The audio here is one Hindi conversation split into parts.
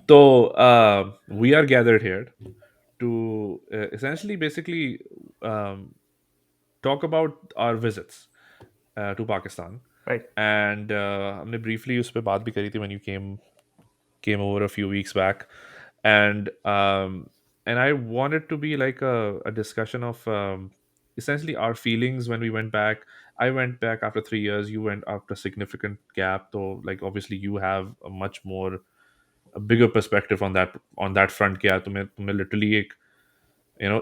So we are gathered here to essentially, basically, um, talk about our visits to Pakistan. Right. And हमने briefly उस पे बात भी करी थी when you came over a few weeks back, and I wanted to be like a discussion of essentially our feelings when we went back. I went back after 3 years. You went after a significant gap, though. Like, obviously, you have a much more a bigger perspective on that front. क्या तुम्हें literally एक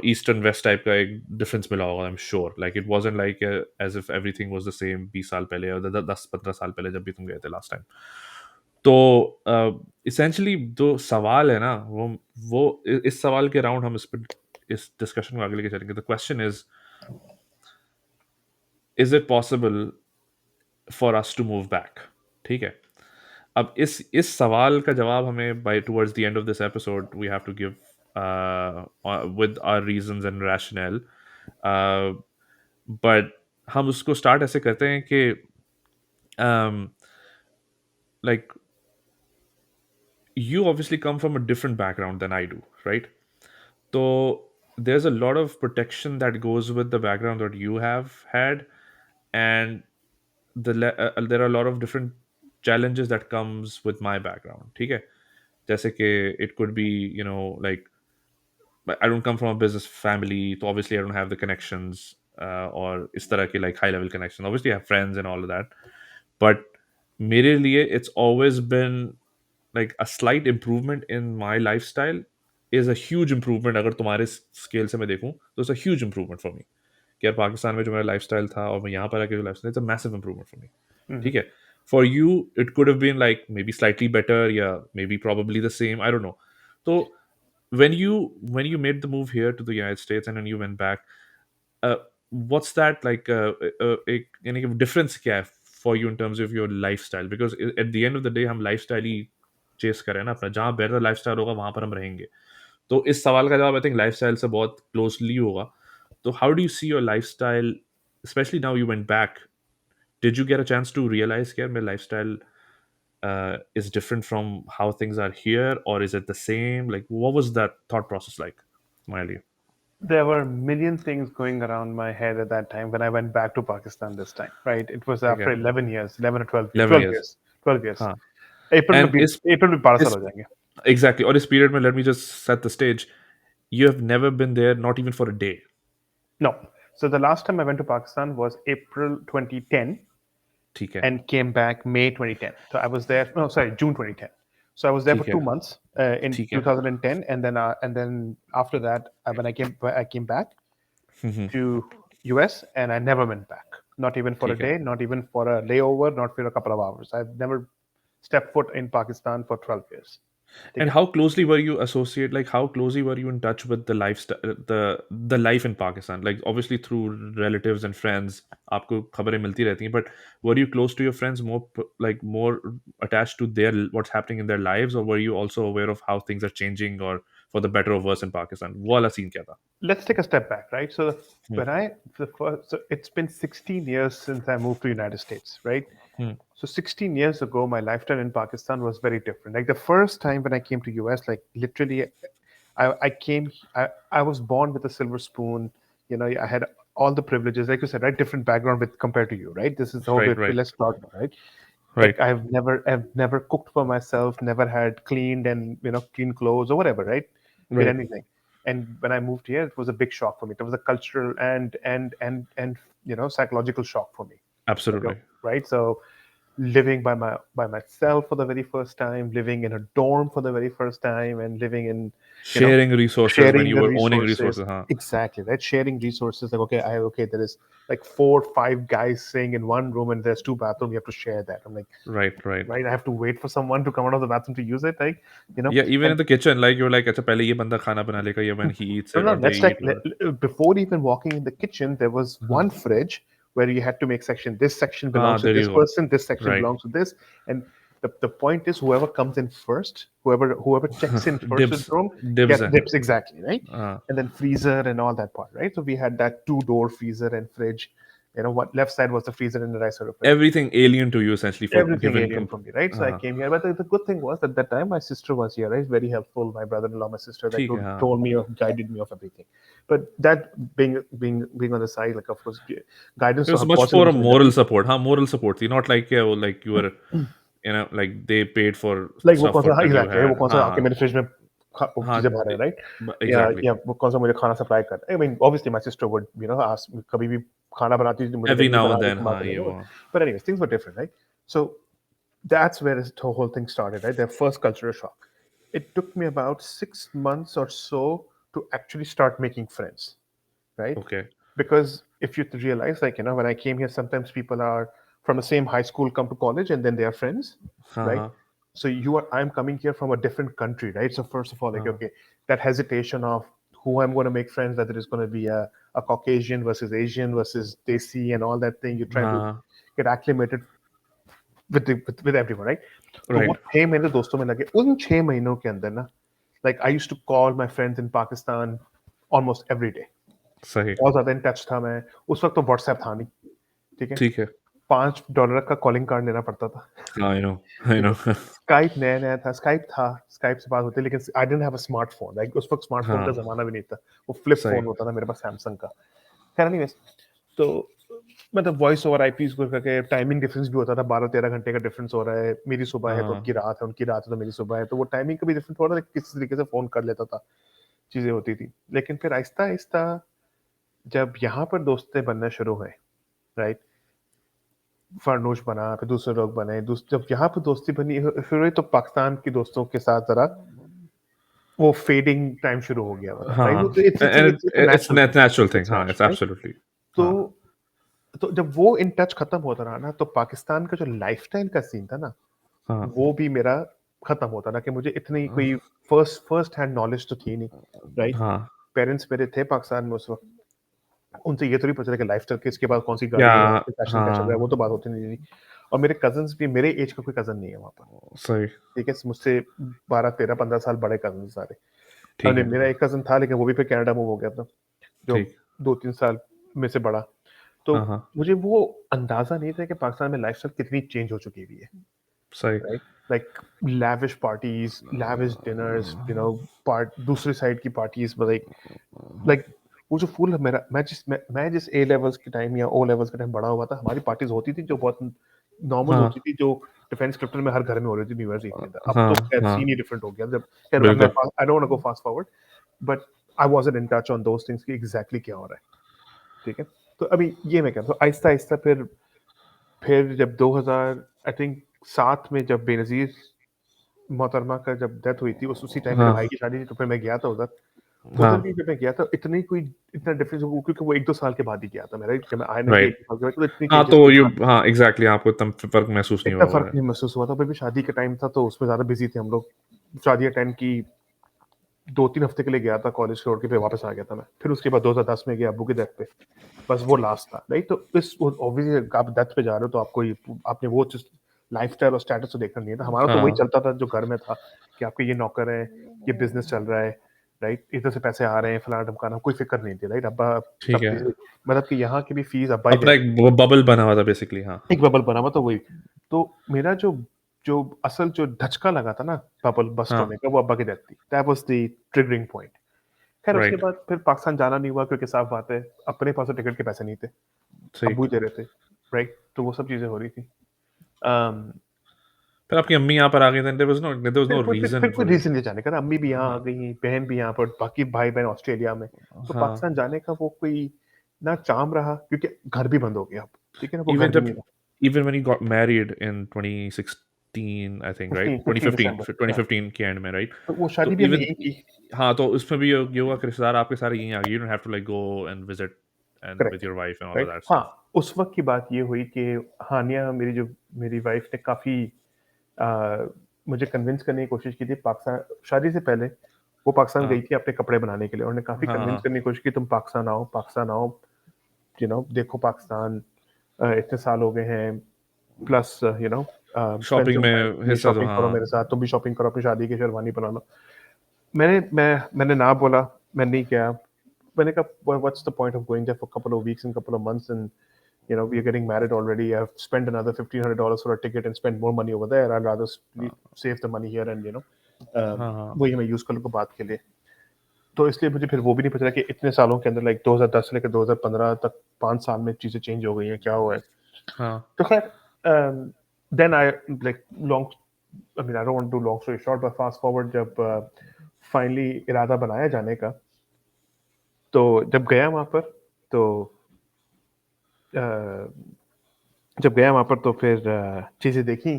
east and west type का एक difference मिला होगा, I'm sure. Like, it wasn't like as if everything was the same 20 साल पहले or 10-15 साल पहले जब भी तुम गए थे last time. तो इसेंशली जो सवाल है ना, वो इस सवाल के राउंड हम इस डिस्कशन को आगे लेके चलेंगे. The question is it possible for us to move back? ठीक है. अब इस सवाल का जवाब हमें by towards the end of this episode we have to give with our reasons and rational. But हम उसको स्टार्ट ऐसे करते हैं कि like you obviously come from a different background than I do, right? So there's a lot of protection that goes with the background that you have had, and there are a lot of different challenges that comes with my background. ठीक है. जैसे कि it could be, like, I don't come from a business family, so obviously I don't have the connections or इस तरह के like high level connections. Obviously I have friends and all of that, but मेरे लिए it's always been like a slight improvement in my lifestyle is a huge improvement. अगर तुम्हारे स्केल से मैं देखूं तो it's a huge improvement for me कि यार पाकिस्तान में जो मेरा लाइफस्टाइल था और मैं यहाँ पर आके जो lifestyle, it's a massive improvement for me. Hmm. ठीक है. For you it could have been like maybe slightly better, yeah, maybe probably the same, I don't know. So when you made the move here to the United States and then you went back, uh, what's that like यानी कि difference क्या है for you in terms of your lifestyle? Because at the end of the day हम lifestyle ही चेस करें ना अपना. जहाँ बेहतर लाइफस्टाइल होगा वहां पर हम रहेंगे. तो इस सवाल का जवाब आई थिंक लाइफस्टाइल से बहुत क्लोजली होगा. तो how do you see your lifestyle, specially now you went back? Did you get a chance to realise कि यार मेरा lifestyle is different from how things are here, or is it the same? Like, what was that thought process like, Miley? There were a million things going around my head at that time when I went back to Pakistan this time, right? It was ठीक after है. 11 years, 11 or 12, 11 12 years. years, 12 years. हाँ. April में And भी April में 12 साल इस हो जाएंगे. exactly, और इस period में, let me just set the stage, you have never been there, not even for a day. No. So the last time I went to Pakistan was April 2010 ठीक है. and came back May 2010. So I was there, no, sorry, June 2010. So I was there for ठीक है. 2 months in ठीक है. 2010, and then after that, when I came back to US, and I never went back. Not even for a ठीक है. day, not even for a layover, not for a couple of hours. I've never stepped foot in Pakistan for 12 years. And Okay. how closely were you associate? Like, how closely were you in touch with the lifestyle, the life in Pakistan? Like, obviously through relatives and friends, आपको खबरें मिलती रहती हैं. But were you close to your friends, more like more attached to their what's happening in their lives, or were you also aware of how things are changing, or for the better or worse in Pakistan? वो वाला scene क्या था? Let's take a step back, right? So Hmm. when I the first, so it's been 16 years since I moved to United States, right? Hmm. So 16 years ago, my lifestyle in Pakistan was very different. Like the first time when I came to US, like literally, I came, I was born with a silver spoon. You know, I had all the privileges, like you said, right? Different background with compared to you, right? This is the whole Right. bit. Right. Let's start, right? Right. Like I've never cooked for myself, never had cleaned and clean clothes or whatever, right? Did Right. anything. And when I moved here, it was a big shock for me. It was a cultural and psychological shock for me. Like, Absolutely. right? So living by myself for the very first time, living in a dorm for the very first time, and living in you know Sharing resources when sharing you the were owning resources. resources, huh? Exactly, right? Sharing resources, like okay, there is like 4 or 5 guys staying in one room and there's 2 bathrooms, you have to share that. I'm like, Right. Right. right, I have to wait for someone to come out of the bathroom to use it, like Yeah, even and in the kitchen, like you're like, अच्छा पहले ये बंदा खाना बना लेगा, या when he eats no, it no, or they let's like eat, whatever. before even walking in the kitchen, there was Huh. one fridge where you had to make section. This section Ah, belongs to there this you go. person. This section Right. belongs to this. And the point is, whoever comes in first, whoever checks in first to the Dibs. room, Dibs gets है. dips exactly, right? हाँ. And then freezer and all that part, right? So we had that 2-door freezer and fridge. What left side was the freezer and the rice refrigerator. Everything alien to you essentially for Everything given alien from me, right? So I came here, but the good thing was that that time my sister was here, right? Very helpful. My brother-in-law, my sister, like ठीक who है हाँ. told me or guided me of everything. But that being on the side, like of course, guidance It to was her much possible for a was mill moral जाती. support. हाँ, moral support थी. Not like yeah, like you were, like they paid for like वो stuff कौन सा, हाँ that you एग्जैक्टली वो had. कौन सा हाँ आके हाँ मेरे फ्रिज में वो हाँ. चीजें भर रहे हैं, राइट? Exactly. या वो कौन सा मुझे खाना सप्लाई कर रहा है. I mean obviously my sister would ask कभी भी खाना बनाती थी तो मुझे Every कहती थी now बना and दे, then इस्तेमाल हाँ कर ये लेंगे. वो. But anyways, things were different, right? So that's where the whole thing started, right? Their first cultural shock. It took me about 6 months or so to actually start making friends, right? Okay. Because if you realize, like, when I came here, sometimes people are from the same high school come to college and then they are friends, हाँ right? हाँ So I'm coming here from a different country, right? So first of all, like, हाँ okay, that hesitation of who I'm going to make friends, whether it's going to be a Caucasian versus Asian versus Desi and all that thing, you're trying to हाँ. get acclimated with everyone, right? तो वो Right. 6 महीने दोस्तों में लगे. उन 6 महीनों के अंदर ना, like I used to call my friends in Pakistan almost every day. सही. बहुत ज्यादा इन टच था मैं. उस वक्त तो व्हाट्सएप था नहीं, ठीक है. ठीक है. $5 का कॉलिंग कार्ड लेना पड़ता था, हाँ, I know. I ठीक है. know. स्काइप नया नया था, स्काइप से बात होती, लेकिन I didn't have a smartphone, like उस वक्त स्मार्टफोन का हाँ. जमाना भी नहीं था. वो फ्लिप सही. फोन होता था मेरे पास, सैमसंग का. खैर नहीं. तो मतलब वॉइस ओवर आईपीज को करके टाइमिंग डिफरेंस भी होता था. 12-13 घंटे का डिफरेंस हो रहा है. मेरी सुबह है तो हाँ. उनकी रात है, उनकी रात है तो मेरी सुबह है, तो वो टाइमिंग का भी डिफरेंस हो रहा था. किसी तरीके से फोन कर लेता था, चीजें होती थी. लेकिन फिर आहिस्ता आहिस्ता जब यहाँ पर दोस्तें बनना शुरू हुए, राइट, फरनूश बना, फिर दूसरे लोग बने, जब यहाँ पर दोस्ती बनी फिर हुई, तो पाकिस्तान की दोस्तों के साथ जरा वो फेडिंग टाइम शुरू हो गया था, राइट. हाँ. It's it's And it's it's natural thing. natural thing. It's हाँ, it's नेचुरल, राइट. absolutely. तो हाँ. जब वो इन टच खत्म होता रहा ना, तो पाकिस्तान का जो लाइफस्टाइल का सीन था ना, हाँ. वो भी मेरा खत्म होता रहा. कि मुझे इतनी कोई फर्स्ट हैंड नॉलेज तो थी नहीं, राइट. हाँ. पेरेंट्स मेरे थे पाकिस्तान में उस वक्त, उनसे ये थोड़ी पता चला कि लाइफस्टाइल किसके पास कौन सी क्या. गाड़ी है, फैशन क्या चल रहा है, वो हाँ. तो बात होती नहीं थी. और मेरे कजन्स भी, मेरे एज का कोई कजन नहीं है वहाँ पर, सही. ठीक है. मुझसे 12-13-15 साल बड़े कजन सारे. ठीक नहीं, है. मेरा एक कजन था लेकिन वो भी फिर कनाडा मूव हो गया था, जो ठीक. 2-3 साल में से बड़ा. तो हाँ हाँ. मुझे वो अंदाजा नहीं था कि पाकिस्तान में लाइफस्टाइल कितनी चेंज हो चुकी हुई है, सही. Right. Like lavish parties, lavish dinners, part दूसरी साइड की पार्टीज, लाइक वो जो फुल मेरा, मैं जिस ए लेवल्स के टाइम या ओ लेवल्स के टाइम बड़ा हुआ था, हमारी पार्टीज होती थी जो बहुत नॉर्मल हाँ होती थी, जो डिफेंस क्रिप्टन में हर घर में हो रही थी न्यू ईयर ईव के अंदर. अब तो हाँ खैर हाँ. सीन ही डिफरेंट हो गया. जब खैर मैं बिल्कुल. I don't want to go fast forward, but I wasn't in touch on those things कि एग्जैक्टली क्या हो रहा है, ठीक है. तो अभी ये मैं कह रहा हूँ आहिस्ता आहिस्ता. फिर जब 2000 आई थिंक 7 में जब बेनजीर मोहतरमा का जब डेथ हुई थी, उसी टाइम मेरे भाई हाँ की शादी थी, तो फिर मैं गया था उधर. उधर हाँ. भी जब मैं गया था, इतना डिफरेंस हुआ क्योंकि वो 1-2 साल के बाद ही गया था मेरा, जब मैं आने के राइट. 1-2 साल के बाद, तो इतनी हाँ चेंजेस तो नहीं यू था. हाँ एग्जैक्टली आपको इतना फर्क महसूस नहीं हुआ इतना होगा. फर्क नहीं महसूस हुआ था. फिर भी शादी का टाइम था तो उसमें ज्यादा बिजी थे हम लोग. शादी अटेंड की, 2-3 हफ्ते के लिए गया था कॉलेज छोड़ के, फिर वापस आ गया था मैं. फिर उसके बाद 2010 में गया अबू की डेथ पे, बस वो लास्ट था, नहीं. तो इस ऑब्वियसली आप डेथ पे जा रहे हो तो आपको आपने वो लाइफस्टाइल और स्टेटस तो देखना नहीं था. हमारा तो वही हाँ. चलता था जो घर में था, कि आपके ये नौकर है, ये बिजनेस चल रहा है, राइट, इधर से पैसे आ रहे हैं, फलाना ढमकाना, कोई फिक्र नहीं थी, राइट. अब्बा ठीक सब है. चीजें, मतलब कि यहाँ की भी फीस अब्बा ही अपना देते. एक बबल बना हुआ था बेसिकली. हाँ. एक बबल बना हुआ तो वही. तो मेरा जो जो असल जो धचका लगा था ना, बबल बस्ट हाँ. होने का, वो अब्बा की डेथ थी. That was the triggering point. खैर उसके राइट. बाद फिर पाकिस्तान जाना नहीं हुआ, क्योंकि साफ बात है अपने पास तो टिकट के पैसे नहीं थे, सही. अब्बू ही दे रहे थे, राइट. तो वो सब चीजें हो रही थी. um, फिर आपकी अम्मी यहाँ पर आ गई. देयर वाज नो फिर रीजन कोई फॉर यू. रीजन नहीं जाने का ना. अम्मी भी यहाँ आ हाँ. गई, बहन भी यहाँ पर, बाकी भाई बहन ऑस्ट्रेलिया में. तो हाँ. पाकिस्तान जाने का वो कोई ना चाम रहा, क्योंकि घर भी बंद हो गया अब, ठीक है ना. वो घर इवन भी जब नहीं रहा. Even when you got married in 2016 I think right 15 2015 दिसंबर, 2015 के एंड में राइट. तो वो तो शादी भी हमने इवन यही की. हाँ तो उसमें भी ये हुआ कि रिश्तेदार आपके सारे यहीं आ गए. You don't have to like go and visit and with correct, your wife and all of right. That हाँ, स्टफ. उस वक्त की बात ये हुई कि हानिया, मेरी वाइफ ने काफी आ, मुझे कन्विंस करने की कोशिश की थी. पाकिस्तान शादी से पहले वो पाकिस्तान हाँ गई थी अपने कपड़े बनाने के लिए. उन्होंने काफी हाँ कन्विंस हाँ. करने की कोशिश की, तुम पाकिस्तान आओ, पाकिस्तान आओ, देखो पाकिस्तान, इतने साल हो गए हैं, plus spend shopping some time, में ये हिस्सा तो शॉपिंग करो हाँ. मेरे साथ, तुम भी शॉपिंग करो, अपनी शादी की शेरवानी बना लो. मैंने ना बोला, मैं नहीं किया. मैंने कहा what's the point of going there for couple of weeks and couple of months, and we're getting married already. I've spent another $1,500 for a ticket and spend more money over there. I'd rather save the money here and हाँ हाँ वही मैं यूज कर लूँ बात के लिए. तो इसलिए मुझे फिर वो भी नहीं पता कि इतने सालों के अंदर, लाइक 2010 से लेकर 2015 तक 5 साल में चीजें चेंज हो गई हैं, क्या हुआ है. हाँ. तो खैर, then I, like long, I mean I don't want to long story short, but fast forward, जब फाइनली इरादा बनाया जाने का, तो जब गया वहां पर, तो जब गया वहां पर तो फिर चीजें देखी,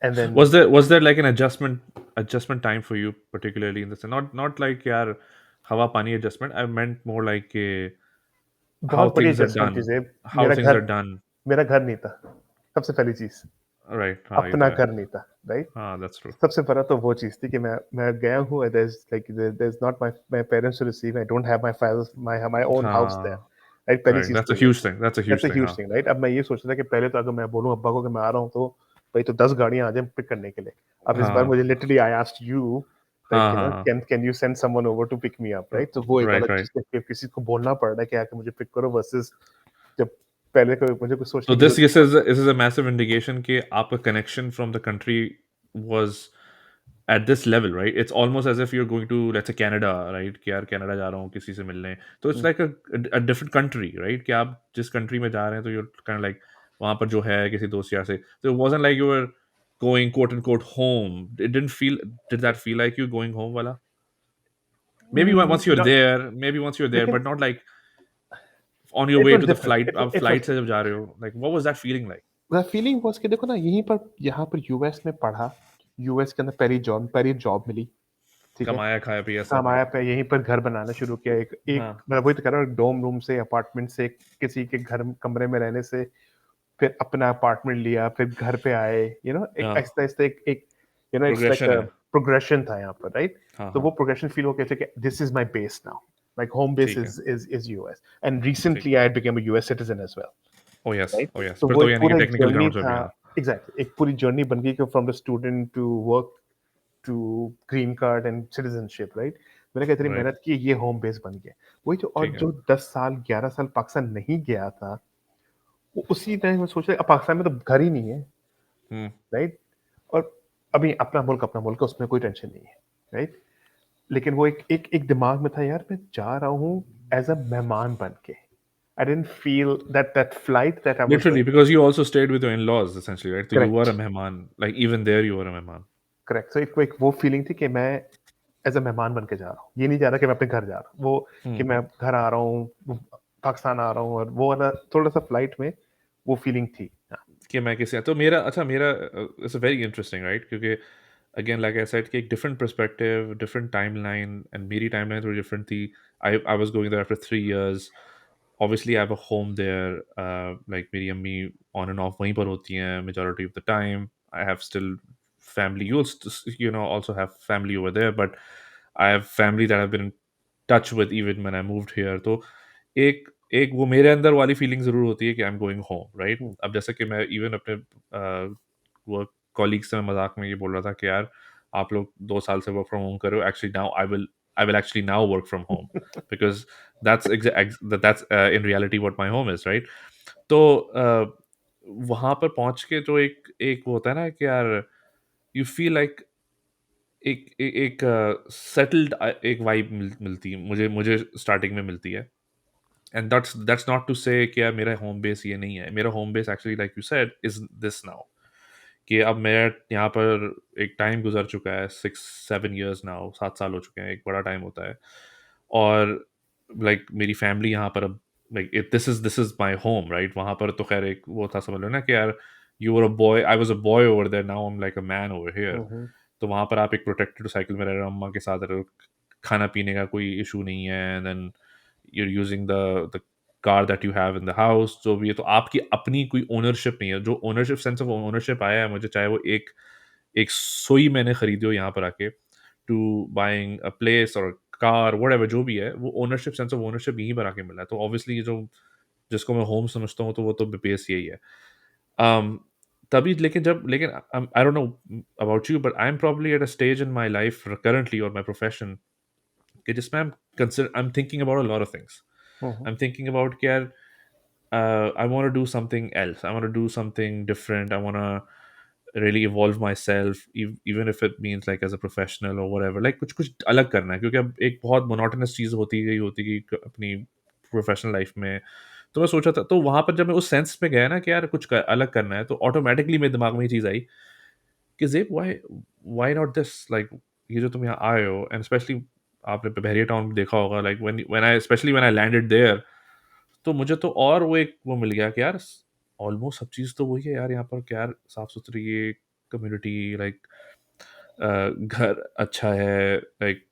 and then Was there like an adjustment time for you, particularly in this? Not like यार हवा पानी adjustment. I meant more like how बहुत बड़ी things are एडजस्टमेंट थी done, जेब. how मेरा things घर are done. मेरा घर नहीं था, सबसे पहली चीज. Right. हाँ ये तो अपना है. घर नहीं था, राइट. हाँ, that's true. सबसे बड़ा तो वो चीज थी कि मैं गया हूँ, there's not my parents to receive. I don't have my own house there, हाँ. राइट. पहली Right. चीज That's तो a ये huge थी. thing. That's a huge that's a thing. Huge हाँ. Thing, right. अब मैं ये सोच रहा था कि पहले तो अगर मैं बोलूँ अब्बा को कि मैं आ रहा हूँ, तो भाई तो 10 गाड़ियां आ जाए पिक करने के लिए. अब इस बार हाँ. मुझे literally I asked you, like हाँ हाँ हाँ. Can you send someone over to pick me up, right. तो वो एक Right. अलग Right. चीज कि किसी को बोलना पड़ रहा है कि आके मुझे पिक करो, वर्सेस जब पहले को मुझे कुछ So सोचने की this जरूरत this नहीं is this is a massive indication कि आपका connection from the country was at this level, right? It's almost as if you're going to, let's say, Canada, right? कि यार कनाडा जा रहा हूँ किसी से मिलने. तो it's पड़ी. like a different country, right? कि आप जिस country में जा रहे हैं तो you're kind of like वहाँ पर जो है किसी दोस्त यार से. So it wasn't like you were going quote unquote home. It didn't feel. Did that feel like you going home, wala? Maybe once you're No, there, maybe once you're there, लेकिन but not like on your it way was to the different. flight. आप इट flight वाज से जब जा रहे हो, like what was that feeling like? The feeling was कि देखो ना, यहीं पर यहाँ पर यूएस में पढ़ा, यूएस के अंदर पहली जॉब मिली, ठीक है. कमाया खाया पिया सब. काम आया पे यहीं पर घर बनाना शुरू किया, एक एक हाँ. मैं वही तो कह रहा हूँ, डोम रूम से, अपार्टमेंट से, किसी के घर कमरे में रहने से, फिर अपना अपार्टमेंट लिया, फिर घर पे आए, एक हाँ. आहिस्ता आहिस्ता एक एक इट्स लाइक प्रोग्रेशन अ है. प्रोग्रेशन था यहाँ पर, राइट. हाँ तो वो हाँ. प्रोग्रेशन फील हो कैसे कि this is my base now, like home base ठीक है. Is US. एंड ठीक रिसेंटली है. I became a US citizen as well, oh yes, right. Oh yes, तो फिर वो तो एक यानी कि पूरा एक टेक्निकल जर्नी ग्राउंड्स हो था. गया. एग्जैक्टली, एक पूरी जर्नी बन गई कि from the student to work to green card and citizenship, right. मैंने कहा इतनी राइट. मेहनत की, ये होम बेस बन गया. वही जो, और ठीक है. जो 10 साल 11 साल पाकिस्तान नहीं गया था, वो उसी टाइम में सोच रहे अब पाकिस्तान में तो घर ही नहीं है, हम्म. राइट. और अभी अपना मुल्क है, उसमें कोई टेंशन नहीं है, राइट. लेकिन वो एक एक एक दिमाग में था, यार मैं जा रहा हूँ एज अ मेहमान बन के. I didn't feel that flight that I was Literally, going. because you also stayed with your in-laws essentially, right? So you were correct. a mehman. Like even there, you were a mehman. Correct. So एक वो फीलिंग थी कि मैं एज अ मेहमान बन के जा रहा हूँ, ये नहीं जा रहा कि मैं अपने घर जा रहा हूँ, वो कि Hmm. मैं घर आ रहा हूँ, पाकिस्तान आ रहा हूँ, और वो वाला थोड़ा सा फ्लाइट में वो फीलिंग थी. हाँ. कि मैं किसी तो मेरा अच्छा मेरा इट्स वेरी इंटरेस्टिंग, राइट? क्योंकि अगेन लाइक आई सेड कि एक different perspective, different timeline, and मेरी टाइमलाइन थोड़ी डिफरेंट थी. I was going there after 3 years. Obviously, I have a home there. Like मेरी अम्मी on and off वहीं पर होती हैं majority of the time. I have still family. Also have family over there, but I have family that I've been in touch with even when I moved here. तो एक एक वो मेरे अंदर वाली फीलिंग ज़रूर होती है कि I am going home, right? Hmm. अब जैसे कि मैं इवन अपने वर्क कॉलीग से मैं मजाक में ये बोल रहा था कि यार आप लोग 2 साल से वर्क फ्रॉम होम कर रहे हो. Actually now I will actually now work from home because that's in reality what my home is, right? तो वहां पर पहुंच के जो एक एक वो होता है ना कि यार यू फील लाइक एक सेटल्ड एक वाइब मिलती है मुझे मुझे स्टार्टिंग में मिलती है. एंड दैट्स नॉट टू से कि यार मेरा होम बेस ये नहीं है. मेरा home base actually like you said is this now. कि अब मैं यहाँ पर एक टाइम गुजर चुका है, 6-7 years नाउ, 7 साल हो चुके हैं. एक बड़ा टाइम होता है. और लाइक मेरी फैमिली यहाँ पर अब like this is my home, right? वहाँ पर तो खैर एक वो था, समझ लो ना कि यार you were a boy, I was a boy over there, now I am like a man over here. Hmm. तो वहाँ पर आप एक प्रोटेक्टेड साइकिल में रह रहे हो, अम्मा के साथ रह रहे हो, खाना पीने का कोई इशू नहीं है. Then you're using the car that you have in the house. जो भी है, तो आपकी अपनी कोई ओनरशिप नहीं है. जो ओनरशिप, सेंस ऑफ ओनरशिप आया है मुझे, चाहे वो एक एक सोई मैंने खरीदी हो यहाँ पर आके, टू बाइंग अ प्लेस और कार whatever जो भी है, वो ओनरशिप, सेंस ऑफ ओनरशिप यहीं पर आके मिला है. तो ऑब्वियसली ये जो जिसको मैं होम समझता हूँ, तो वो तो बेस यही है. um, तभी लेकिन आई don't know about you, but I am probably at a stage in my life currently और माई प्रोफेशन कि जिसमें I am thinking about a lot of things. Hmm. I am thinking about कि यार I want to do something else. I want to do something different. I want to really evolve myself, even if it means like as a professional or whatever. Like कुछ कुछ अलग करना है, क्योंकि अब एक बहुत monotonous चीज़ होती गई अपनी प्रोफेशनल लाइफ में। तो मैं सोचा था, तो वहाँ पर जब मैं उस सेंस में गया ना कि यार अलग करना है, तो ऑटोमेटिकली मेरे दिमाग में ये चीज़ आई कि जेब, व्हाई नॉट दिस, लाइक ये जो तुम यहाँ आए हो, एंड स्पेशली आपने बहरिया टाउन में देखा होगा, like when I landed there, तो मुझे तो और वो एक वो मिल गया कि यार ऑलमोस्ट सब चीज़ तो वही है यार यहाँ पर, क्या यार साफ सुथरी ये कम्युनिटी, लाइक घर अच्छा है, लाइक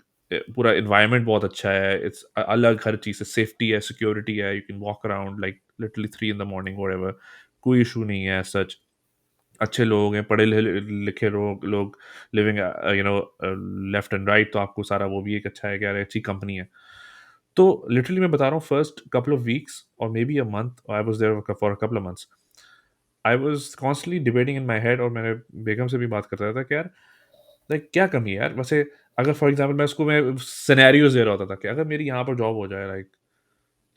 पूरा इन्वायरमेंट बहुत अच्छा है, इट्स अलग हर चीज़ से, सेफ्टी है, सिक्योरिटी है, you can walk around like literally 3 in the morning, whatever, कोई इशू नहीं है सच। अच्छे लोग हैं, पढ़े लिखे लोग लिविंग लेफ्ट एंड राइट, तो आपको सारा वो भी एक अच्छा है कि यार अच्छी कंपनी है। तो लिटरली मैं बता रहा हूँ, फर्स्ट कपल ऑफ वीक्स और maybe a month, I was there for a couple of months, I was constantly debating in my head, और मैंने बेगम से भी बात करता था कि यार लाइक क्या कमी है यार, वैसे अगर फॉर एग्जांपल मैं सिनेरियोज दे रहा होता था कि अगर मेरी यहाँ पर जॉब हो जाए, लाइक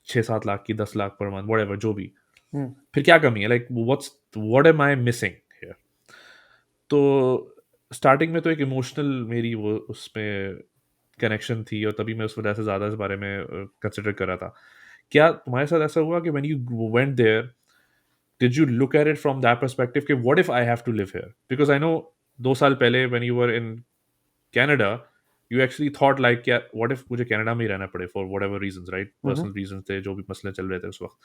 6-7 लाख की, 10 लाख पर मंथ, व्हाटएवर जो भी, हम्म। फिर क्या कमी है, like what am I missing here. तो स्टार्टिंग में तो एक इमोशनल मेरी वो उसमें कनेक्शन थी, और तभी मैं उस वजह से ज़्यादा इस बारे में कंसिडर कर रहा था। क्या तुम्हारे साथ ऐसा हुआ कि when you went there, did you look at it from that perspective कि what if I have to live here, because I know 2 साल पहले when you were in Canada, you actually thought like क्या, व्हाट इफ मुझे कनाडा में ही रहना पड़े for whatever reasons, right, hmm. Personal reasons थे, जो भी मसले चल रहे थे उस वक्त।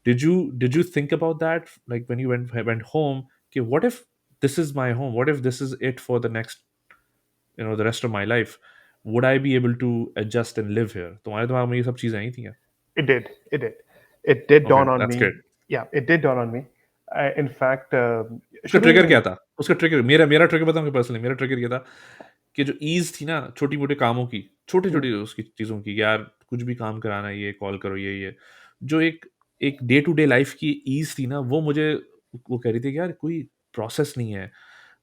Did you think about that, like when you went home, कि what if this is my home, what if this is it for the next, the rest of my life, would I be able to adjust and live here? तुम्हारे दिमाग में ये सब चीजें आई थी क्या? It did. It did. It did Okay, dawn on that's me. good. Yeah, it did dawn on me. In fact, उसका शुरू ट्रिगर में क्या था? उसका ट्रिगर, मेरा ट्रिगर बताऊं, पर्सनली मेरा ट्रिगर ये था कि जो ईज थी ना छोटी मोटे कामों की, छोटी हम्म, छोटी उसकी चीजों की, यार कुछ भी काम कराना है, ये कॉल करो, ये जो एक एक डे टू डे लाइफ की ईज थी ना, वो मुझे वो कह रही थी कि यार कोई प्रोसेस नहीं है,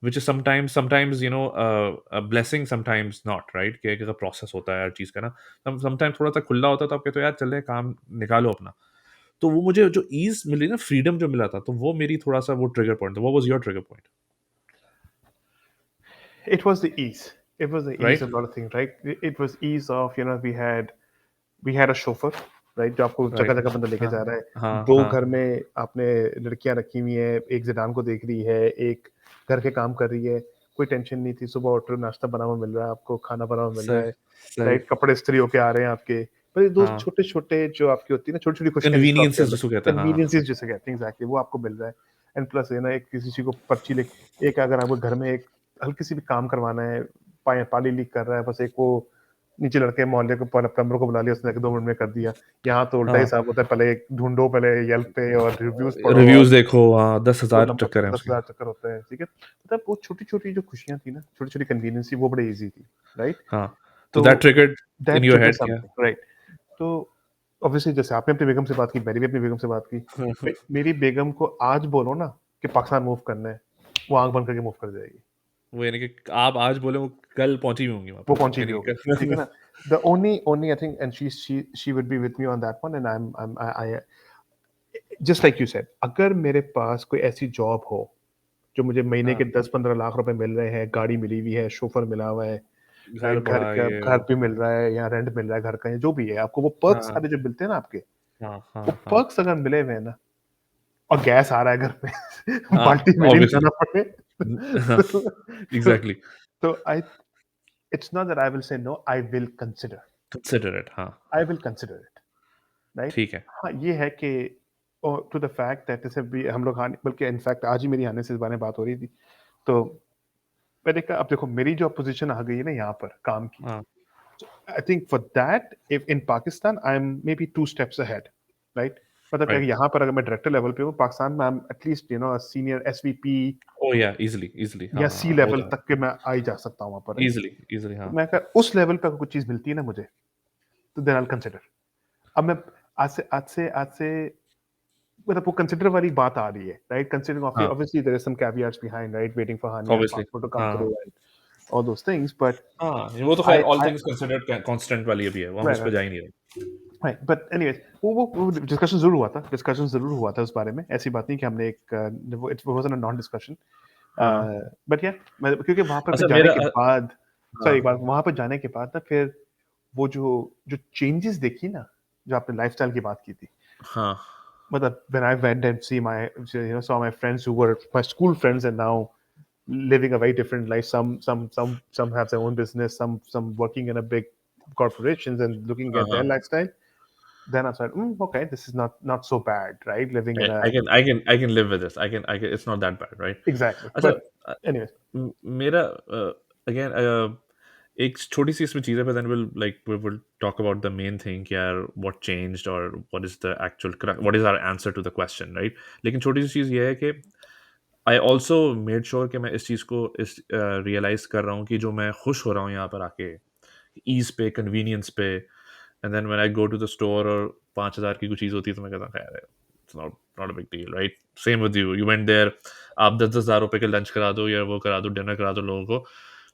which is sometimes a blessing, sometimes not, right, कि एक प्रोसेस होता है हर चीज का ना, समटाइम्स थोड़ा सा खुला होता है, तो आप कहते हो यार चल रहे काम निकालो अपना। तो वो मुझे जो ईज मिली ना, फ्रीडम जो मिला था, तो वो मेरी थोड़ा सा वो ट्रिगर पॉइंट था। वो was your trigger point, it was the ease. It was the ease right? of a lot of things, right? It was ease of, we had a chauffeur, right? जो आपको जगह राइट, जगह हाँ बंदा लेके हाँ जा रहा है। हाँ दो हाँ घर में आपने लड़कियां रखी हुई हैं, एक जिडान को देख रही है, एक घर के काम कर रही है। कोई टेंशन नहीं थी, सुबह उठ रहे हो, नाश्ता बना हुआ मिल रहा है आपको, खाना बना हुआ मिल रहा सही है, सही, राइट? कपड़े इस्त्री होके आ रहे हैं आपके। पर ये दो हाँ, छोटे छोटे जो आपकी होती है ना, छोटी छोटी खुशियां जिसको आप कह कन्वीनियंसेस लो, जिसको कहते हैं, हाँ कन्वीनियंसेस जिसे कहते हैं, एग्जैक्टली, वो आपको मिल रहा है। एंड प्लस ये ना, एक किसी चीज को पर्ची लिख, एक अगर आपको घर में एक हल्की सी भी काम करवाना है, पानी लीक कर रहा है, बस एक वो नीचे लड़के मोहल्ले को प्लम्बर को बुला लिया, उसने 2 मिनट में कर दिया। यहाँ तो उल्टा हाँ, हिसाब होता है, पहले ढूंढो, पहले येल्प पे और रिव्यूज पढ़ो, रिव्यूज और देखो, हाँ, दस वो हजार लंबा चक्कर है दस उसके। हजार चक्कर होता है, ठीक है? मतलब वो छोटी छोटी जो खुशियां थी ना, छोटी छोटी कन्वीनियंस थी, वो बड़े इजी थी, राइट? हाँ, तो तो that triggered in that your trigger head क्या? Something, right? तो ऑब्वियसली जैसे आपने अपनी बेगम से बात की, मैंने भी अपनी बेगम से बात की। मेरी बेगम को आज बोलो ना कि पाकिस्तान मूव करना है, वो आंख बंद करके मूव कर जाएगी। वो यानी कि आप आज बोले, वो कल पहुंची भी होंगी वहां वो पर, पहुंची भी यानी होगी, कि ठीक है कल। ना? The only I think, and she would be with me on that one, and I just like you said, अगर मेरे पास कोई ऐसी जॉब हो जो मुझे महीने के हाँ, 10-15 लाख रुपए मिल रहे हैं, गाड़ी मिली हुई है, शोफर मिला हुआ है, घर राइट? घर बड़ा का ये घर वो, भी मिल रहा है, या रेंट मिल रहा है घर का, या जो भी है, आपको वो पर्क्स हाँ सारे जो मिलते हैं ना आपके, हाँ वो हाँ हाँ पर्क्स अगर मिले हुए हैं ना, और गैस आ रहा है घर पे हाँ, बाल्टी में नहीं ऑब्वियसली, जाना पड़े हाँ, तो एग्जैक्टली, तो I it's not that I will say no, consider it, हाँ, I will consider it, right? ठीक है, हाँ, ये है कि टू द फैक्ट दैट जैसे भी हम लोग बल्कि इनफैक्ट आज ही मेरी आने से इस बारे में बात हो रही थी, तो मैंने कहा अब देखो मेरी जो पोजीशन आ गई है ना यहाँ पर काम की, हाँ, आई think for that if in Pakistan I am may be 2 steps ahead, right? मतलब कि राइट, यहाँ पर अगर मैं डायरेक्टर लेवल पे हूँ, पाकिस्तान में I am at least senior SVP oh yeah, easily easily, हाँ या हाँ सी हाँ, हो लेवल जाए, तक के मैं आ ही जा सकता हूँ वहाँ पर, राइट? इजिली इजिली, तो हाँ, मैं अगर उस लेवल पे अगर कुछ चीज मिलती है ना मुझे, तो देन आई कंसिडर। अब मैं आज से मतलब वो कंसिडर वाली बात आ रही है, राइट? कंसिडरिंग हाँ, obviously there is some caveats behind, right? Waiting for हानिया's ऑब्वियसली, passport to come हाँ through and all those things, but हाँ, वो तो खैर I all I things considered constant वाली अभी है, वो हम right, उस पर right, जा ही नहीं रहे। राइट, बट एनीवेज वो डिस्कशन जरूर हुआ था उस बारे में, ऐसी बात नहीं कि हमने it was a non discussion. हाँ। बट या क्योंकि वहां पर फिर अच्छा जाने मेरा के बाद, सॉरी हाँ एक बार वहां पर जाने के बाद ना, फिर वो जो जो चेंजेस देखी ना, जो आपने लाइफस्टाइल की बात की थी, हाँ मतलब when I went and see my, saw my friends who were my school friends and now living a very different life. Some have their own business, some working in a big corporations and looking हाँ at their हाँ lifestyle. Then I said, okay, this is not so bad, right? Living in a, I can live with this. I can it's not that bad, right? exactly. अच्छा But anyways, मेरा again एक छोटी सी इसमें चीज़ है, but then we will talk about the main thing कि यार what changed or what is the actual what is our answer to the question, right? लेकिन छोटी सी चीज़ ये है कि I also made sure कि मैं इस चीज़ को इस रियलाइज़ कर रहा हूँ कि जो मैं खुश हो रहा हूँ यहाँ पर आके ईज़ पे, कन्वीनियंस पे, and then when I go to the store और 5,000 की कोई चीज़ होती है तो मैं कहता हूँ खैर है, it's not not a big deal, right? Same with you, you went there, आप 10,000 रुपए के लंच करा दो या वो करा दो, डिनर करा दो लोगों को,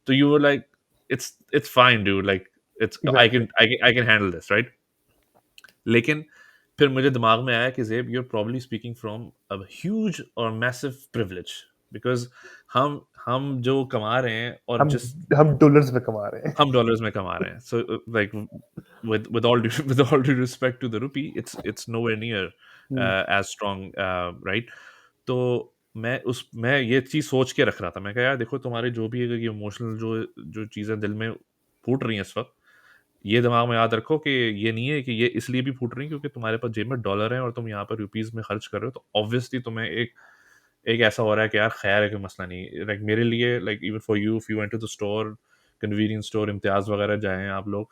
तो you were like it's fine dude, like it's I exactly. Can I can I can handle this, right? लेकिन फिर मुझे दिमाग में आया कि Zeb, you are probably speaking from a huge और मैसिव प्रिविलेज, बिकॉज़ हम जो कमा रहे हैं और हम जिस हम डॉलर्स में कमा रहे हैं। हम डॉलर्स में कमा रहे हैं, so like with all due, with all due respect to the rupee, it's nowhere near hmm, as strong, right? तो मैं ये चीज़ सोच के रख रहा था, मैं कहा यार देखो तुम्हारे जो भी ये इमोशनल जो जो चीज़ें दिल में फूट रही हैं इस वक्त, ये दिमाग में याद रखो कि ये नहीं है कि ये इसलिए भी फूट रही हैं क्योंकि तुम्हारे पास जेब में डॉलर हैं और तुम यहाँ पर रुपीस में खर्च कर रहे हो, तो ऑब्वियसली तुम्हें एक एक ऐसा हो रहा है कि यार खैर है, कोई मसला नहीं, लाइक मेरे लिए, like even for you, if you went to the store, convenience store, Imtiaz वगैरह जाएं आप लोग,